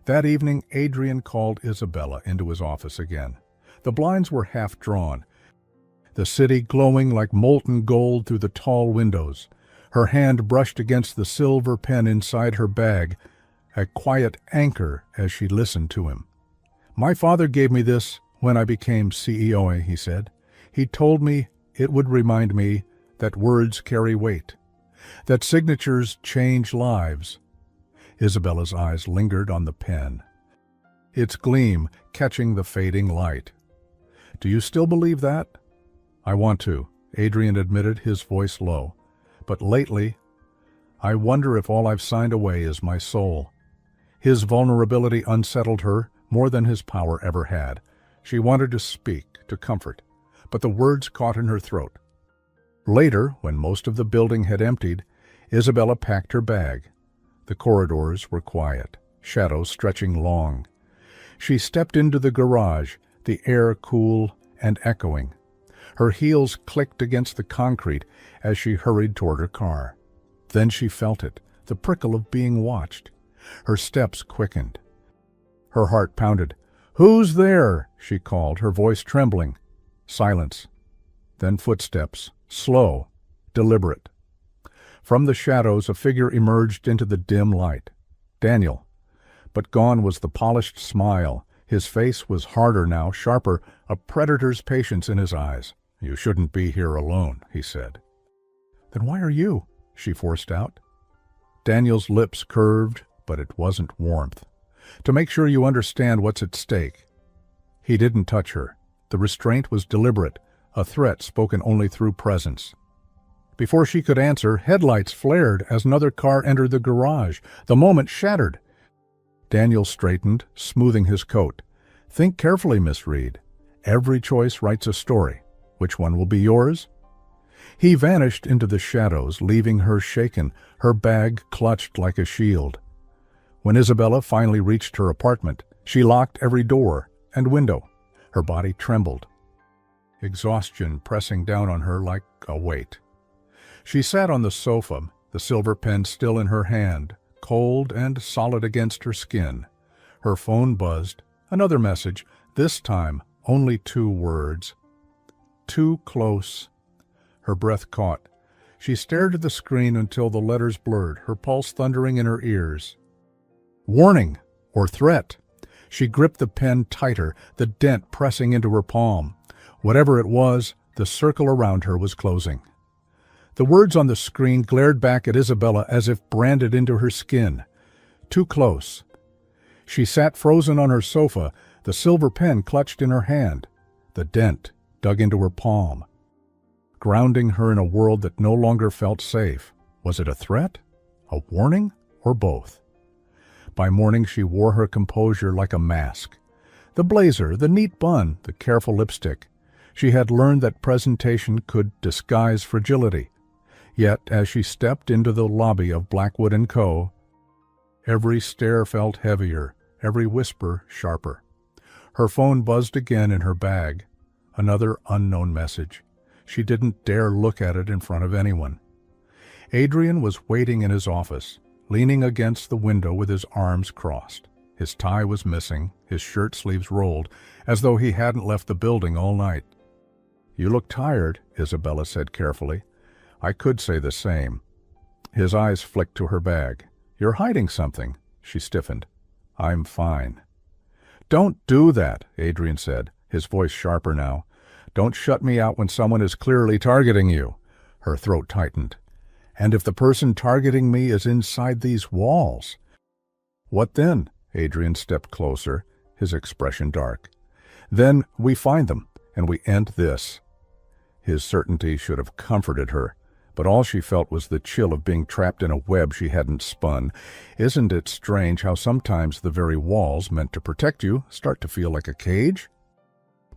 That evening, Adrian called Isabella into his office again. The blinds were half drawn, the city glowing like molten gold through the tall windows. Her hand brushed against the silver pen inside her bag, a quiet anchor as she listened to him. "My father gave me this when I became CEO," he said. "He told me it would remind me that words carry weight, that signatures change lives." Isabella's eyes lingered on the pen, its gleam catching the fading light. "Do you still believe that?" "I want to," Adrian admitted, his voice low. "But lately, I wonder if all I've signed away is my soul." His vulnerability unsettled her more than his power ever had. She wanted to speak, to comfort, but the words caught in her throat. Later, when most of the building had emptied, Isabella packed her bag. The corridors were quiet, shadows stretching long. She stepped into the garage, the air cool and echoing. Her heels clicked against the concrete as she hurried toward her car. Then she felt it, the prickle of being watched. Her steps quickened. Her heart pounded. "Who's there?" she called, her voice trembling. Silence. Then footsteps, slow, deliberate. From the shadows, a figure emerged into the dim light. Daniel. But gone was the polished smile. His face was harder now, sharper, a predator's patience in his eyes. "You shouldn't be here alone," he said. "Then why are you?" she forced out. Daniel's lips curved, but it wasn't warmth. "To make sure you understand what's at stake." He didn't touch her. The restraint was deliberate, a threat spoken only through presence. Before she could answer, headlights flared as another car entered the garage. The moment shattered. Daniel straightened, smoothing his coat. "Think carefully, Miss Reed. Every choice writes a story. Which one will be yours?" He vanished into the shadows, leaving her shaken, her bag clutched like a shield. When Isabella finally reached her apartment, she locked every door and window. Her body trembled, exhaustion pressing down on her like a weight. She sat on the sofa, the silver pen still in her hand, cold and solid against her skin. Her phone buzzed. Another message, this time only 2 words. "Too close." Her breath caught. She stared at the screen until the letters blurred, her pulse thundering in her ears. Warning or threat. She gripped the pen tighter, the dent pressing into her palm. Whatever it was, the circle around her was closing. The words on the screen glared back at Isabella as if branded into her skin. Too close. She sat frozen on her sofa, the silver pen clutched in her hand. The dent dug into her palm, grounding her in a world that no longer felt safe. Was it a threat, a warning, or both? By morning she wore her composure like a mask. The blazer, the neat bun, the careful lipstick. She had learned that presentation could disguise fragility. Yet, as she stepped into the lobby of Blackwood & Co., every stare felt heavier, every whisper sharper. Her phone buzzed again in her bag. Another unknown message. She didn't dare look at it in front of anyone. Adrian was waiting in his office, leaning against the window with his arms crossed. His tie was missing, his shirt sleeves rolled, as though he hadn't left the building all night. "You look tired," Isabella said carefully. "I could say the same." His eyes flicked to her bag. "You're hiding something." She stiffened. "I'm fine." "Don't do that," Adrian said, his voice sharper now. "Don't shut me out when someone is clearly targeting you." Her throat tightened. "And if the person targeting me is inside these walls?" "What then?" Adrian stepped closer, his expression dark. "Then we find them, and we end this." His certainty should have comforted her, but all she felt was the chill of being trapped in a web she hadn't spun. Isn't it strange how sometimes the very walls meant to protect you start to feel like a cage?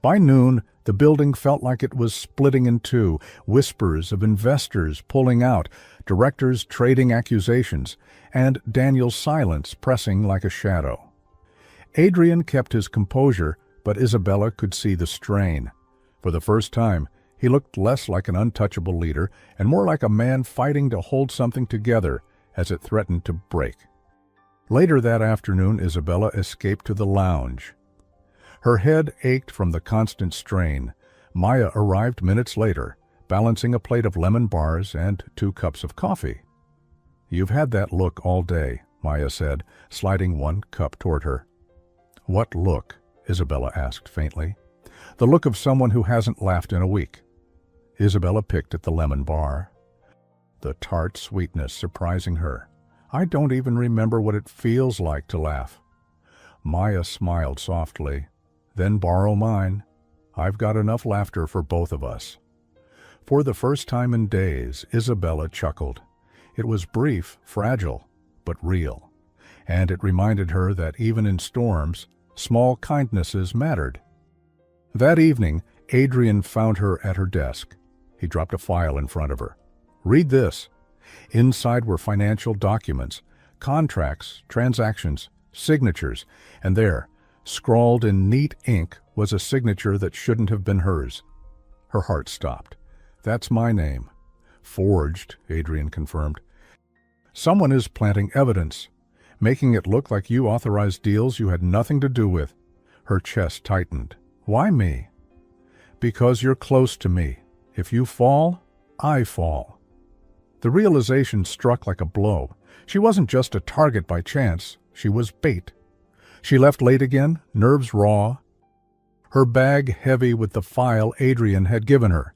By noon, the building felt like it was splitting in two, whispers of investors pulling out, directors trading accusations, and Daniel's silence pressing like a shadow. Adrian kept his composure, but Isabella could see the strain. For the first time, he looked less like an untouchable leader and more like a man fighting to hold something together as it threatened to break. Later that afternoon, Isabella escaped to the lounge. Her head ached from the constant strain. Maya arrived minutes later, balancing a plate of lemon bars and 2 cups of coffee. "You've had that look all day," Maya said, sliding 1 cup toward her. "What look?" Isabella asked faintly. "The look of someone who hasn't laughed in a week." Isabella picked at the lemon bar, the tart sweetness surprising her. "I don't even remember what it feels like to laugh." Maya smiled softly. "Then borrow mine. I've got enough laughter for both of us." For the first time in days, Isabella chuckled. It was brief, fragile, but real. And it reminded her that even in storms, small kindnesses mattered. That evening, Adrian found her at her desk. He dropped a file in front of her. "Read this." Inside were financial documents, contracts, transactions, signatures, and there, scrawled in neat ink, was a signature that shouldn't have been hers. Her heart stopped. "That's my name." "Forged," Adrian confirmed. "Someone is planting evidence, making it look like you authorized deals you had nothing to do with." Her chest tightened. "Why me?" "Because you're close to me. If you fall, I fall." The realization struck like a blow. She wasn't just a target by chance, she was bait. She left late again, nerves raw, her bag heavy with the file Adrian had given her.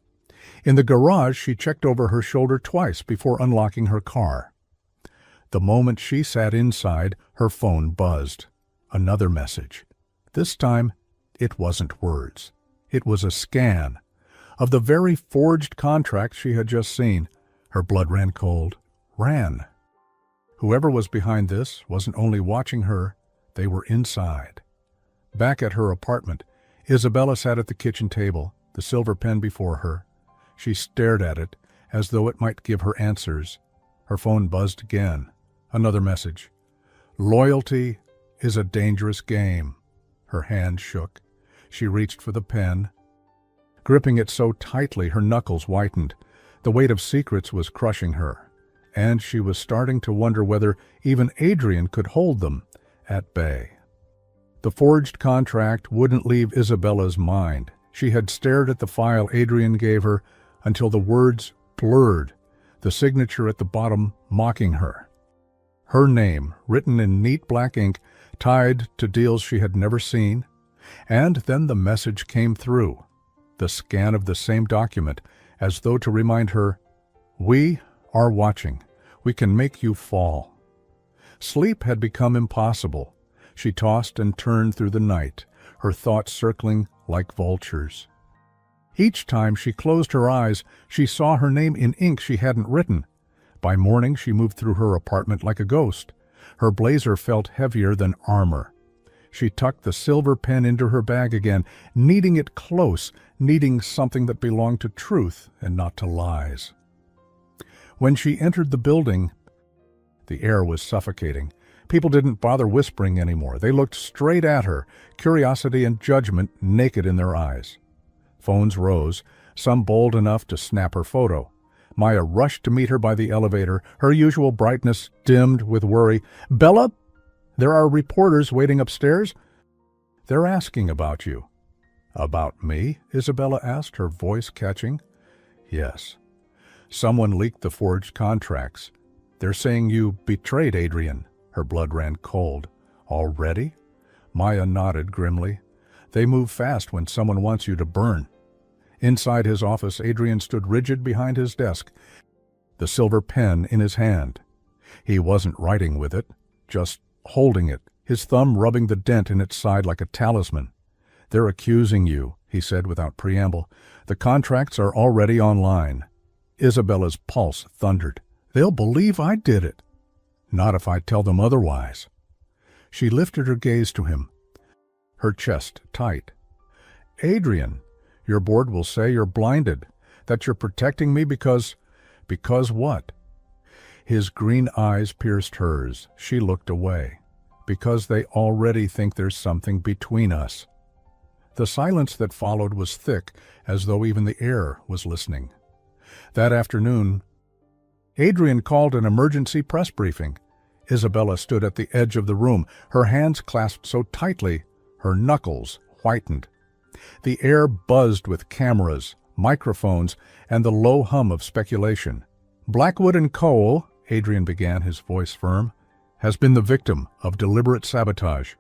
In the garage, she checked over her shoulder twice before unlocking her car. The moment she sat inside, her phone buzzed. Another message. This time, it wasn't words. It was a scan. of the very forged contract she had just seen. Her blood ran cold. Ran. Whoever was behind this wasn't only watching her, they were inside. Back at her apartment, Isabella sat at the kitchen table, the silver pen before her. She stared at it, as though it might give her answers. Her phone buzzed again. Another message. Loyalty is a dangerous game. Her hand shook. She reached for the pen. Gripping it so tightly, her knuckles whitened. The weight of secrets was crushing her, and she was starting to wonder whether even Adrian could hold them at bay. The forged contract wouldn't leave Isabella's mind. She had stared at the file Adrian gave her until the words blurred, the signature at the bottom mocking her. Her name, written in neat black ink, tied to deals she had never seen. And then the message came through, the scan of the same document, as though to remind her, "We are watching. We can make you fall." Sleep had become impossible. She tossed and turned through the night, her thoughts circling like vultures. Each time she closed her eyes, she saw her name in ink she hadn't written. By morning, she moved through her apartment like a ghost. Her blazer felt heavier than armor. She tucked the silver pen into her bag again, needing it close, needing something that belonged to truth and not to lies. When she entered the building, the air was suffocating. People didn't bother whispering anymore. They looked straight at her, curiosity and judgment naked in their eyes. Phones rose, some bold enough to snap her photo. Maya rushed to meet her by the elevator, her usual brightness dimmed with worry. "Bella, there are reporters waiting upstairs. They're asking about you." "About me?" Isabella asked, her voice catching. "Yes. Someone leaked the forged contracts. They're saying you betrayed Adrian." Her blood ran cold. "Already?" Maya nodded grimly. "They move fast when someone wants you to burn." Inside his office, Adrian stood rigid behind his desk, the silver pen in his hand. He wasn't writing with it, just holding it, his thumb rubbing the dent in its side like a talisman. "They're accusing you," he said without preamble. "The contracts are already online." Isabella's pulse thundered. "They'll believe I did it." "Not if I tell them otherwise." She lifted her gaze to him, her chest tight. "Adrian, your board will say you're blinded, that you're protecting me because what?" His green eyes pierced hers. She looked away. "Because they already think there's something between us." The silence that followed was thick, as though even the air was listening. That afternoon, Adrian called an emergency press briefing. Isabella stood at the edge of the room, her hands clasped so tightly, her knuckles whitened. The air buzzed with cameras, microphones, and the low hum of speculation. "Blackwood & Co., Adrian began, his voice firm, has been the victim of deliberate sabotage.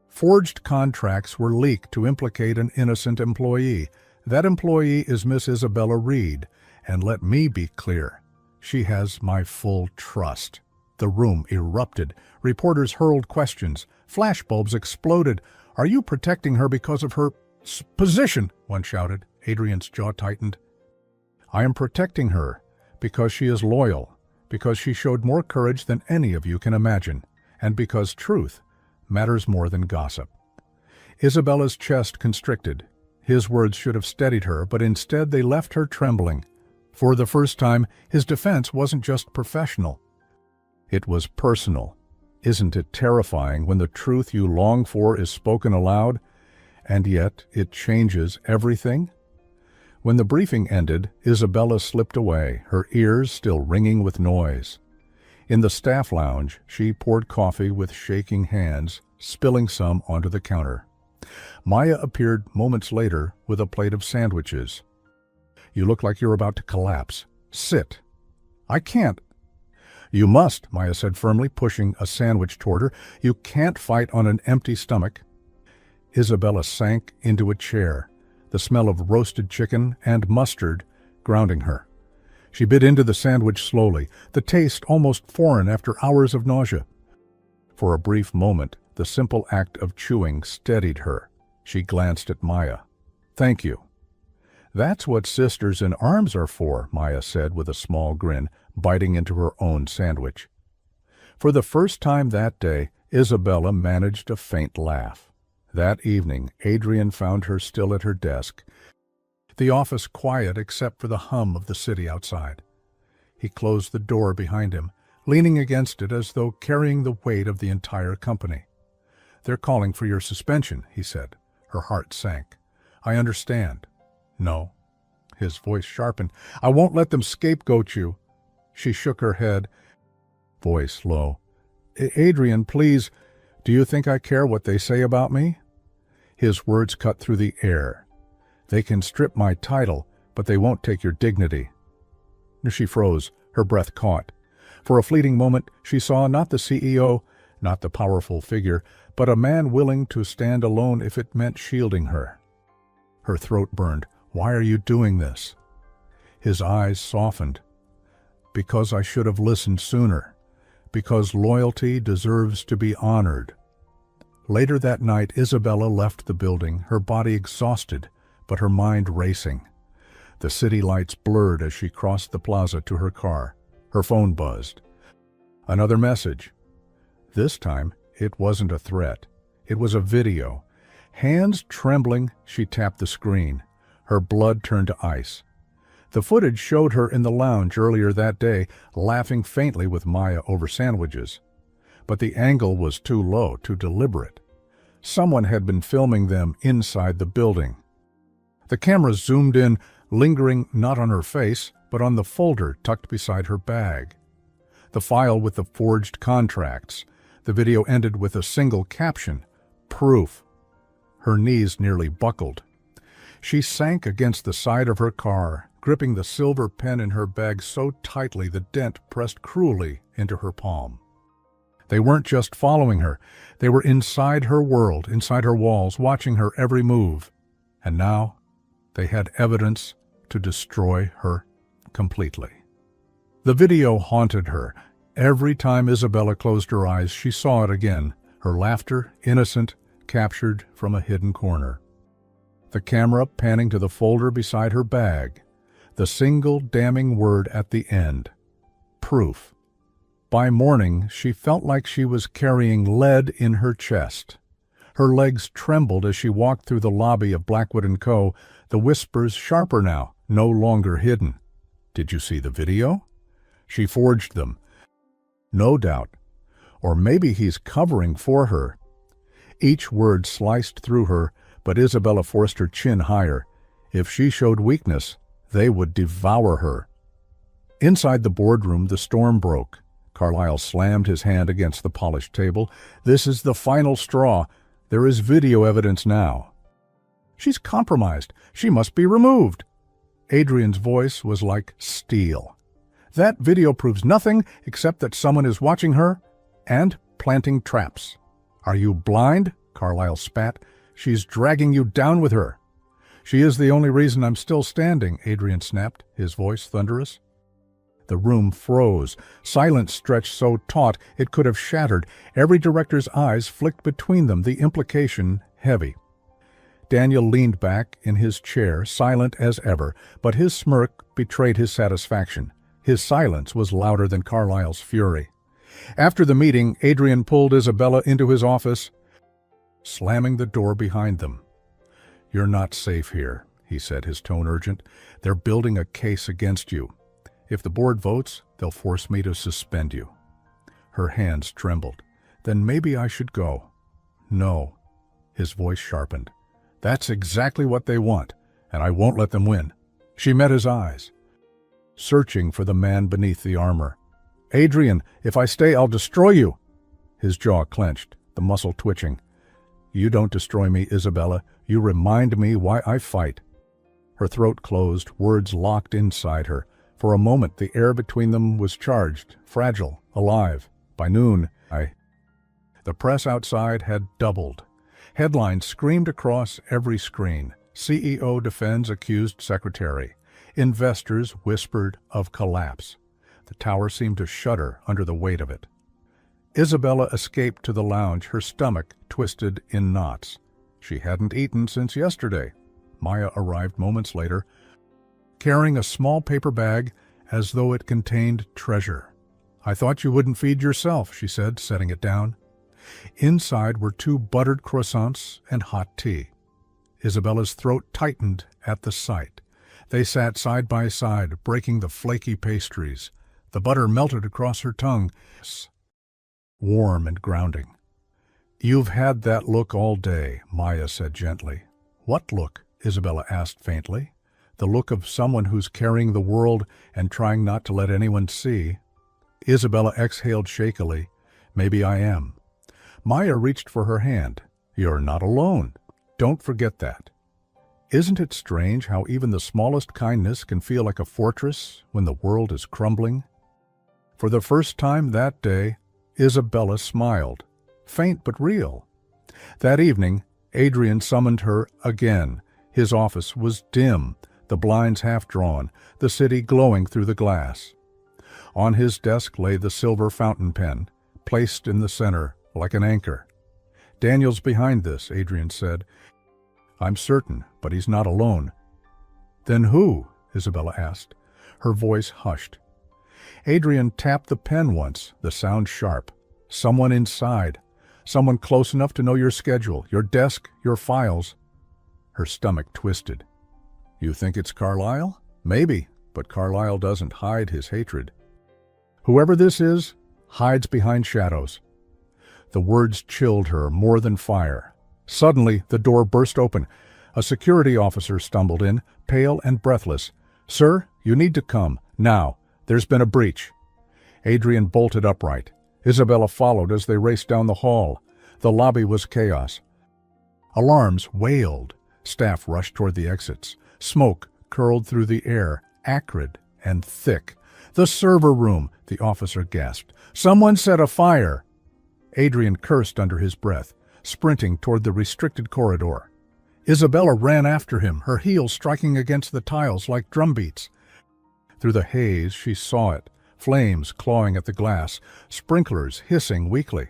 Forged contracts were leaked to implicate an innocent employee. That employee is Miss Isabella Reed, and let me be clear, she has my full trust." The room erupted. Reporters hurled questions. Flashbulbs exploded. "Are you protecting her because of her position?" one shouted. Adrian's jaw tightened. "I am protecting her because she is loyal, because she showed more courage than any of you can imagine, and because truth matters more than gossip." Isabella's chest constricted. His words should have steadied her, but instead they left her trembling. For the first time, his defense wasn't just professional. It was personal. Isn't it terrifying when the truth you long for is spoken aloud, and yet it changes everything? When the briefing ended, Isabella slipped away, her ears still ringing with noise. In the staff lounge, she poured coffee with shaking hands, spilling some onto the counter. Maya appeared moments later with a plate of sandwiches. "You look like you're about to collapse. Sit." "I can't." "You must," Maya said firmly, pushing a sandwich toward her. "You can't fight on an empty stomach." Isabella sank into a chair, the smell of roasted chicken and mustard grounding her. She bit into the sandwich slowly, the taste almost foreign after hours of nausea. For a brief moment, the simple act of chewing steadied her. She glanced at Maya. "Thank you." That's what sisters in arms are for, Maya said with a small grin, biting into her own sandwich. For the first time that day, Isabella managed a faint laugh. That evening, Adrian found her still at her desk, the office quiet except for the hum of the city outside. He closed the door behind him, leaning against it as though carrying the weight of the entire company. "They're calling for your suspension," he said. Her heart sank. "I understand." "No." His voice sharpened. "I won't let them scapegoat you." She shook her head, voice low. "Adrian, please, do you think I care what they say about me?" His words cut through the air. "They can strip my title, but they won't take your dignity." She froze, her breath caught. For a fleeting moment, she saw not the CEO, not the powerful figure, but a man willing to stand alone if it meant shielding her. Her throat burned. "Why are you doing this?" His eyes softened. "Because I should have listened sooner. Because loyalty deserves to be honored." Later that night, Isabella left the building, her body exhausted, but her mind racing. The city lights blurred as she crossed the plaza to her car. Her phone buzzed. Another message. This time, it wasn't a threat. It was a video. Hands trembling, she tapped the screen. Her blood turned to ice. The footage showed her in the lounge earlier that day, laughing faintly with Maya over sandwiches. But the angle was too low, too deliberate. Someone had been filming them inside the building. The camera zoomed in, lingering not on her face, but on the folder tucked beside her bag. The file with the forged contracts. The video ended with a single caption, "Proof." Her knees nearly buckled. She sank against the side of her car, gripping the silver pen in her bag so tightly the dent pressed cruelly into her palm. They weren't just following her. They were inside her world, inside her walls, watching her every move. And now they had evidence to destroy her completely. The video haunted her. Every time Isabella closed her eyes, she saw it again, her laughter, innocent, captured from a hidden corner. The camera panning to the folder beside her bag. The single damning word at the end. Proof. By morning, she felt like she was carrying lead in her chest. Her legs trembled as she walked through the lobby of Blackwood & Co., the whispers sharper now, no longer hidden. "Did you see the video?" "She forged them." "No doubt. Or maybe he's covering for her." Each word sliced through her, but Isabella forced her chin higher. If she showed weakness, they would devour her. Inside the boardroom, the storm broke. Carlyle slammed his hand against the polished table. "This is the final straw. There is video evidence now." "She's compromised. She must be removed." Adrian's voice was like steel. "That video proves nothing except that someone is watching her and planting traps." "Are you blind?" Carlyle spat. "She's dragging you down with her." "She is the only reason I'm still standing," Adrian snapped, his voice thunderous. The room froze. Silence stretched so taut it could have shattered. Every director's eyes flicked between them, the implication heavy. Daniel leaned back in his chair, silent as ever, but his smirk betrayed his satisfaction. His silence was louder than Carlyle's fury. After the meeting, Adrian pulled Isabella into his office, slamming the door behind them. "You're not safe here," he said, his tone urgent. "They're building a case against you. If the board votes, they'll force me to suspend you." Her hands trembled. "Then maybe I should go." "No." His voice sharpened. "That's exactly what they want, and I won't let them win." She met his eyes, searching for the man beneath the armor. "Adrian, if I stay, I'll destroy you." His jaw clenched, the muscle twitching. "You don't destroy me, Isabella. You remind me why I fight." Her throat closed, words locked inside her. For a moment, the air between them was charged, fragile, alive. By noon, The press outside had doubled. Headlines screamed across every screen. CEO defends accused secretary. Investors whispered of collapse. The tower seemed to shudder under the weight of it. Isabella escaped to the lounge, her stomach twisted in knots. She hadn't eaten since yesterday. Maya arrived moments later, carrying a small paper bag as though it contained treasure. "I thought you wouldn't feed yourself," she said, setting it down. Inside were 2 buttered croissants and hot tea. Isabella's throat tightened at the sight. They sat side by side, breaking the flaky pastries. The butter melted across her tongue, warm and grounding. "You've had that look all day," Maya said gently. "What look?" Isabella asked faintly. "The look of someone who's carrying the world and trying not to let anyone see." Isabella exhaled shakily. "Maybe I am." Maya reached for her hand. "You're not alone. Don't forget that." Isn't it strange how even the smallest kindness can feel like a fortress when the world is crumbling? For the first time that day, Isabella smiled, faint but real. That evening, Adrian summoned her again. His office was dim, the blinds half-drawn, the city glowing through the glass. On his desk lay the silver fountain pen, placed in the center like an anchor. "Daniel's behind this," Adrian said. "I'm certain, but he's not alone." "Then who?" Isabella asked. Her voice hushed. Adrian tapped the pen once, the sound sharp. "Someone inside. Someone close enough to know your schedule, your desk, your files." Her stomach twisted. "You think it's Carlyle?" "Maybe, but Carlyle doesn't hide his hatred." "Whoever this is, hides behind shadows." The words chilled her more than fire. Suddenly, the door burst open. A security officer stumbled in, pale and breathless. "Sir, you need to come. Now. There's been a breach." Adrian bolted upright. Isabella followed as they raced down the hall. The lobby was chaos. Alarms wailed. Staff rushed toward the exits. Smoke curled through the air, acrid and thick. "The server room," the officer gasped. "Someone set a fire." Adrian cursed under his breath, sprinting toward the restricted corridor. Isabella ran after him, her heels striking against the tiles like drumbeats. Through the haze, she saw it, flames clawing at the glass, sprinklers hissing weakly,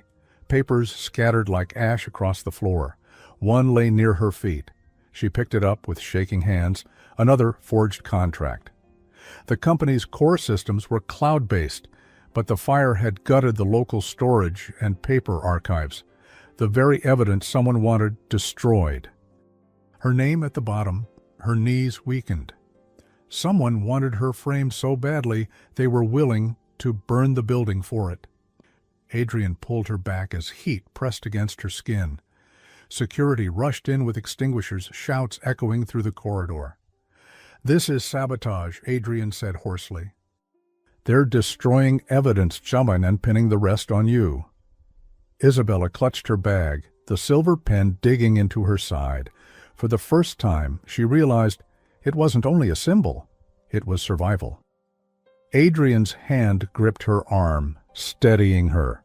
papers scattered like ash across the floor. One lay near her feet. She picked it up with shaking hands, another forged contract. The company's core systems were cloud-based, but the fire had gutted the local storage and paper archives. The very evidence someone wanted destroyed. Her name at the bottom, her knees weakened. Someone wanted her framed so badly they were willing to burn the building for it. Adrian pulled her back as heat pressed against her skin. Security rushed in with extinguishers, shouts echoing through the corridor. "This is sabotage," Adrian said hoarsely. "They're destroying evidence, Chumming, and pinning the rest on you." Isabella clutched her bag, the silver pen digging into her side. For the first time, she realized it wasn't only a symbol, it was survival. Adrian's hand gripped her arm, steadying her.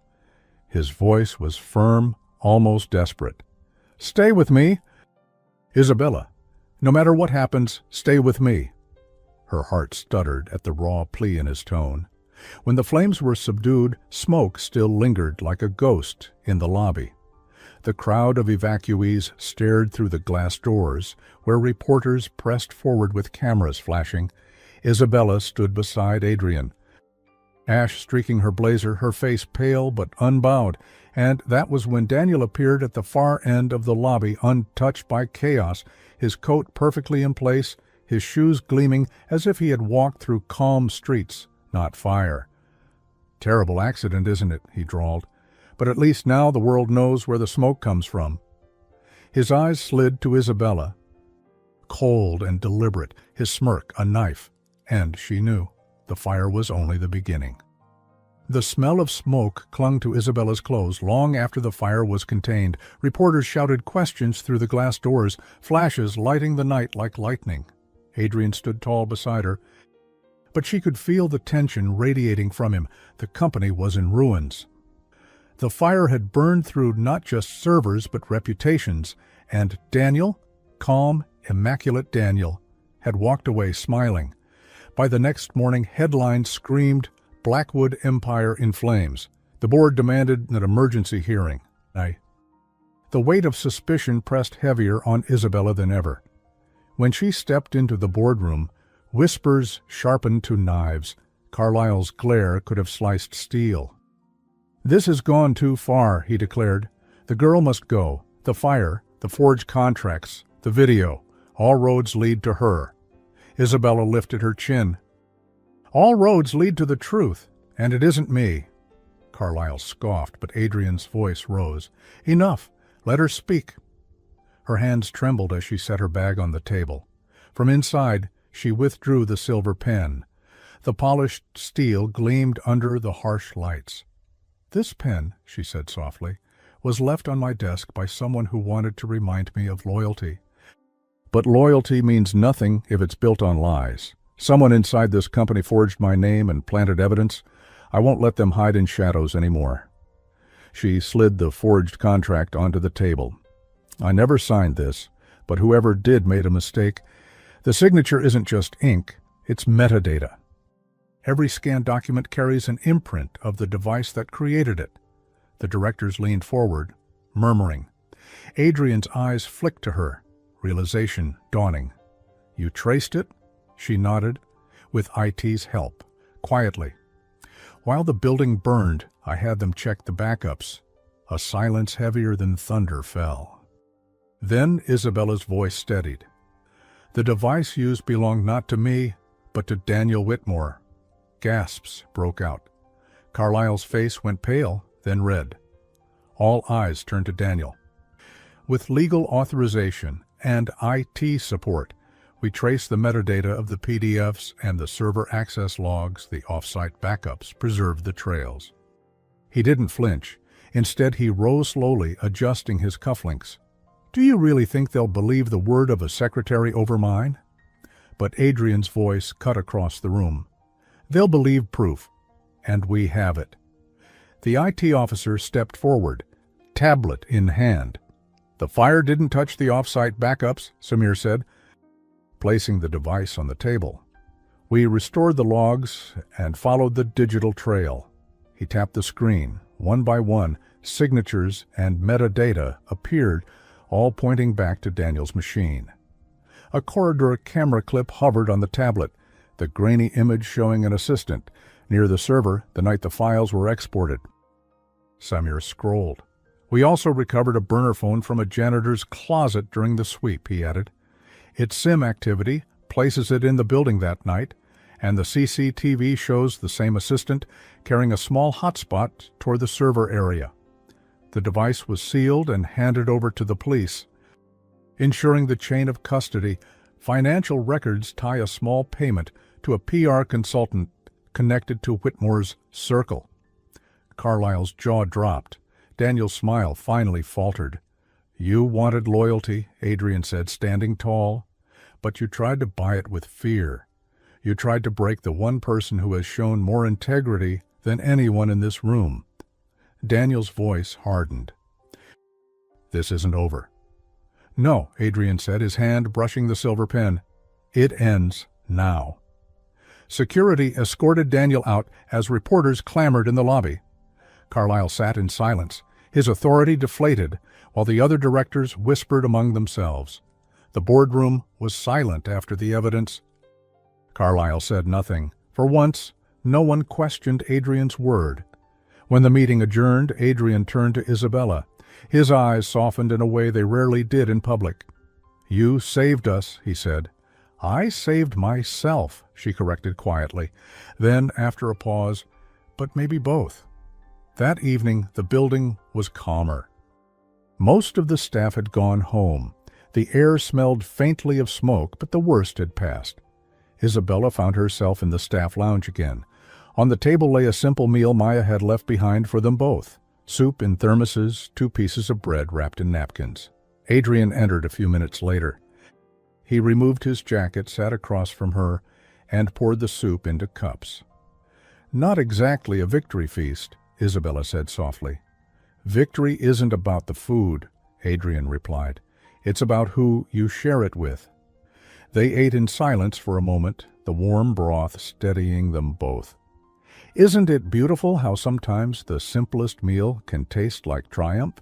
His voice was firm, almost desperate. "Stay with me." "Isabella, no matter what happens, stay with me." Her heart stuttered at the raw plea in his tone. When the flames were subdued, smoke still lingered like a ghost in the lobby. The crowd of evacuees stared through the glass doors, where reporters pressed forward with cameras flashing. Isabella stood beside Adrian, ash streaking her blazer, her face pale but unbowed, and that was when Daniel appeared at the far end of the lobby, untouched by chaos, his coat perfectly in place, his shoes gleaming as if he had walked through calm streets, not fire. "Terrible accident, isn't it?" he drawled. "But at least now the world knows where the smoke comes from." His eyes slid to Isabella, cold and deliberate, his smirk a knife, and she knew the fire was only the beginning. The smell of smoke clung to Isabella's clothes long after the fire was contained. Reporters shouted questions through the glass doors, flashes lighting the night like lightning. Adrian stood tall beside her, but she could feel the tension radiating from him. The company was in ruins. The fire had burned through not just servers but reputations, and Daniel, calm, immaculate Daniel, had walked away smiling. By the next morning, headlines screamed, "Blackwood Empire in Flames." The board demanded an emergency hearing. The weight of suspicion pressed heavier on Isabella than ever. When she stepped into the boardroom, Whispers sharpened to knives. Carlyle's glare could have sliced steel. "This has gone too far," he declared. "The girl must go. The fire, the forged contracts, the video, all roads lead to her." Isabella lifted her chin. "All roads lead to the truth, and it isn't me." Carlyle scoffed, but Adrian's voice rose. "Enough. Let her speak." Her hands trembled as she set her bag on the table. From inside, she withdrew the silver pen. The polished steel gleamed under the harsh lights. "This pen," she said softly, "was left on my desk by someone who wanted to remind me of loyalty. But loyalty means nothing if it's built on lies. Someone inside this company forged my name and planted evidence. I won't let them hide in shadows anymore." She slid the forged contract onto the table. "I never signed this, but whoever did made a mistake. The signature isn't just ink, it's metadata. Every scanned document carries an imprint of the device that created it." The directors leaned forward, murmuring. Adrian's eyes flicked to her, realization dawning. "You traced it?" She nodded. "With IT's help, quietly. While the building burned, I had them check the backups." A silence heavier than thunder fell. Then Isabella's voice steadied. "The device used belonged not to me, but to Daniel Whitmore." Gasps broke out. Carlyle's face went pale, then red. All eyes turned to Daniel. "With legal authorization and IT support, we traced the metadata of the PDFs and the server access logs. The off-site backups preserved the trails." He didn't flinch. Instead, he rose slowly, adjusting his cufflinks. "Do you really think they'll believe the word of a secretary over mine?" But Adrian's voice cut across the room. "They'll believe proof, and we have it." The IT officer stepped forward, tablet in hand. "The fire didn't touch the off-site backups," Samir said, placing the device on the table. "We restored the logs and followed the digital trail." He tapped the screen. One by one, signatures and metadata appeared, all pointing back to Daniel's machine. A corridor camera clip hovered on the tablet, the grainy image showing an assistant near the server the night the files were exported. Samir scrolled. "We also recovered a burner phone from a janitor's closet during the sweep," he added. "Its SIM activity places it in the building that night, and the CCTV shows the same assistant carrying a small hotspot toward the server area." The device was sealed and handed over to the police. Ensuring the chain of custody, financial records tie a small payment to a PR consultant connected to Whitmore's circle. Carlyle's jaw dropped. Daniel's smile finally faltered. "You wanted loyalty," Adrian said, standing tall, "but you tried to buy it with fear. You tried to break the one person who has shown more integrity than anyone in this room." Daniel's voice hardened. "This isn't over." "No," Adrian said, his hand brushing the silver pen. "It ends now." Security escorted Daniel out as reporters clamored in the lobby. Carlyle sat in silence, his authority deflated, while the other directors whispered among themselves. The boardroom was silent after the evidence. Carlyle said nothing. For once, no one questioned Adrian's word. When the meeting adjourned, Adrian turned to Isabella. His eyes softened in a way they rarely did in public. "You saved us," he said. "I saved myself," she corrected quietly. Then, after a pause, "But maybe both." That evening, the building was calmer. Most of the staff had gone home. The air smelled faintly of smoke, but the worst had passed. Isabella found herself in the staff lounge again. On the table lay a simple meal Maya had left behind for them both. Soup in thermoses, 2 pieces of bread wrapped in napkins. Adrian entered a few minutes later. He removed his jacket, sat across from her, and poured the soup into cups. "Not exactly a victory feast," Isabella said softly. "Victory isn't about the food," Adrian replied. "It's about who you share it with." They ate in silence for a moment, the warm broth steadying them both. "Isn't it beautiful how sometimes the simplest meal can taste like triumph?"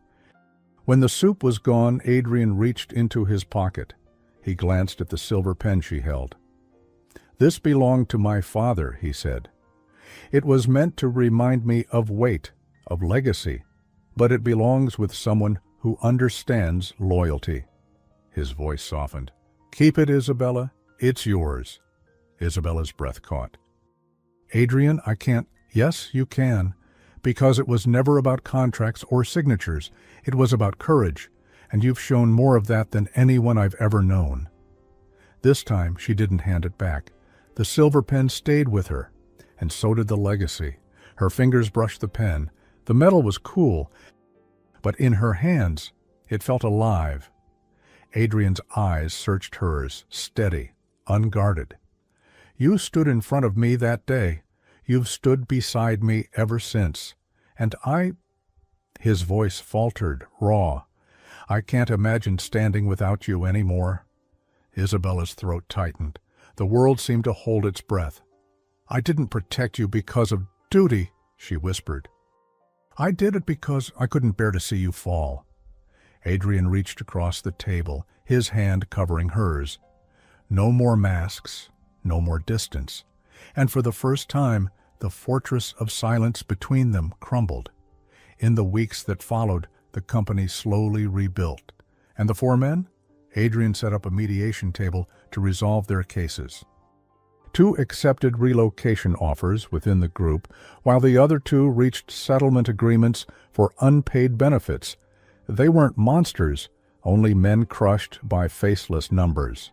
When the soup was gone, Adrian reached into his pocket. He glanced at the silver pen she held. "This belonged to my father," he said. "It was meant to remind me of weight, of legacy, but it belongs with someone who understands loyalty." His voice softened. "Keep it, Isabella. It's yours." Isabella's breath caught. "Adrian, I can't—" "Yes, you can, because it was never about contracts or signatures. It was about courage, and you've shown more of that than anyone I've ever known." This time she didn't hand it back. The silver pen stayed with her, and so did the legacy. Her fingers brushed the pen. The metal was cool, but in her hands it felt alive. Adrian's eyes searched hers, steady, unguarded. "You stood in front of me that day. You've stood beside me ever since. And His voice faltered, raw. "I can't imagine standing without you anymore." Isabella's throat tightened. The world seemed to hold its breath. "I didn't protect you because of duty," she whispered. "I did it because I couldn't bear to see you fall." Adrian reached across the table, his hand covering hers. No more masks, no more distance. And for the first time, the fortress of silence between them crumbled. In the weeks that followed, the company slowly rebuilt. And the four men? Adrian set up a mediation table to resolve their cases. 2 accepted relocation offers within the group, while the other 2 reached settlement agreements for unpaid benefits. They weren't monsters, only men crushed by faceless numbers.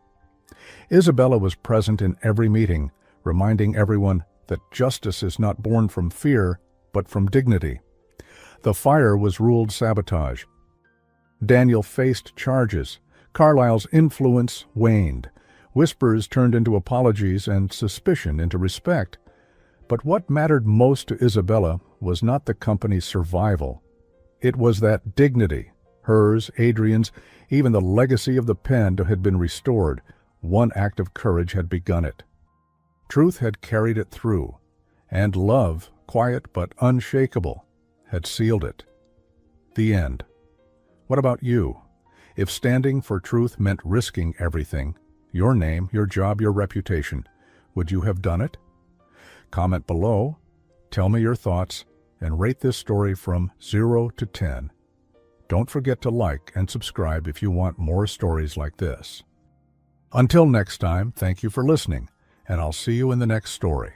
Isabella was present in every meeting, reminding everyone that justice is not born from fear, but from dignity. The fire was ruled sabotage. Daniel faced charges. Carlyle's influence waned. Whispers turned into apologies and suspicion into respect. But what mattered most to Isabella was not the company's survival. It was that dignity, hers, Adrian's, even the legacy of the pen had been restored. One act of courage had begun it. Truth had carried it through, and love, quiet but unshakable, had sealed it. The end. What about you? If standing for truth meant risking everything, your name, your job, your reputation, would you have done it? Comment below, tell me your thoughts, and rate this story from 0 to 10. Don't forget to like and subscribe if you want more stories like this. Until next time, thank you for listening, and I'll see you in the next story.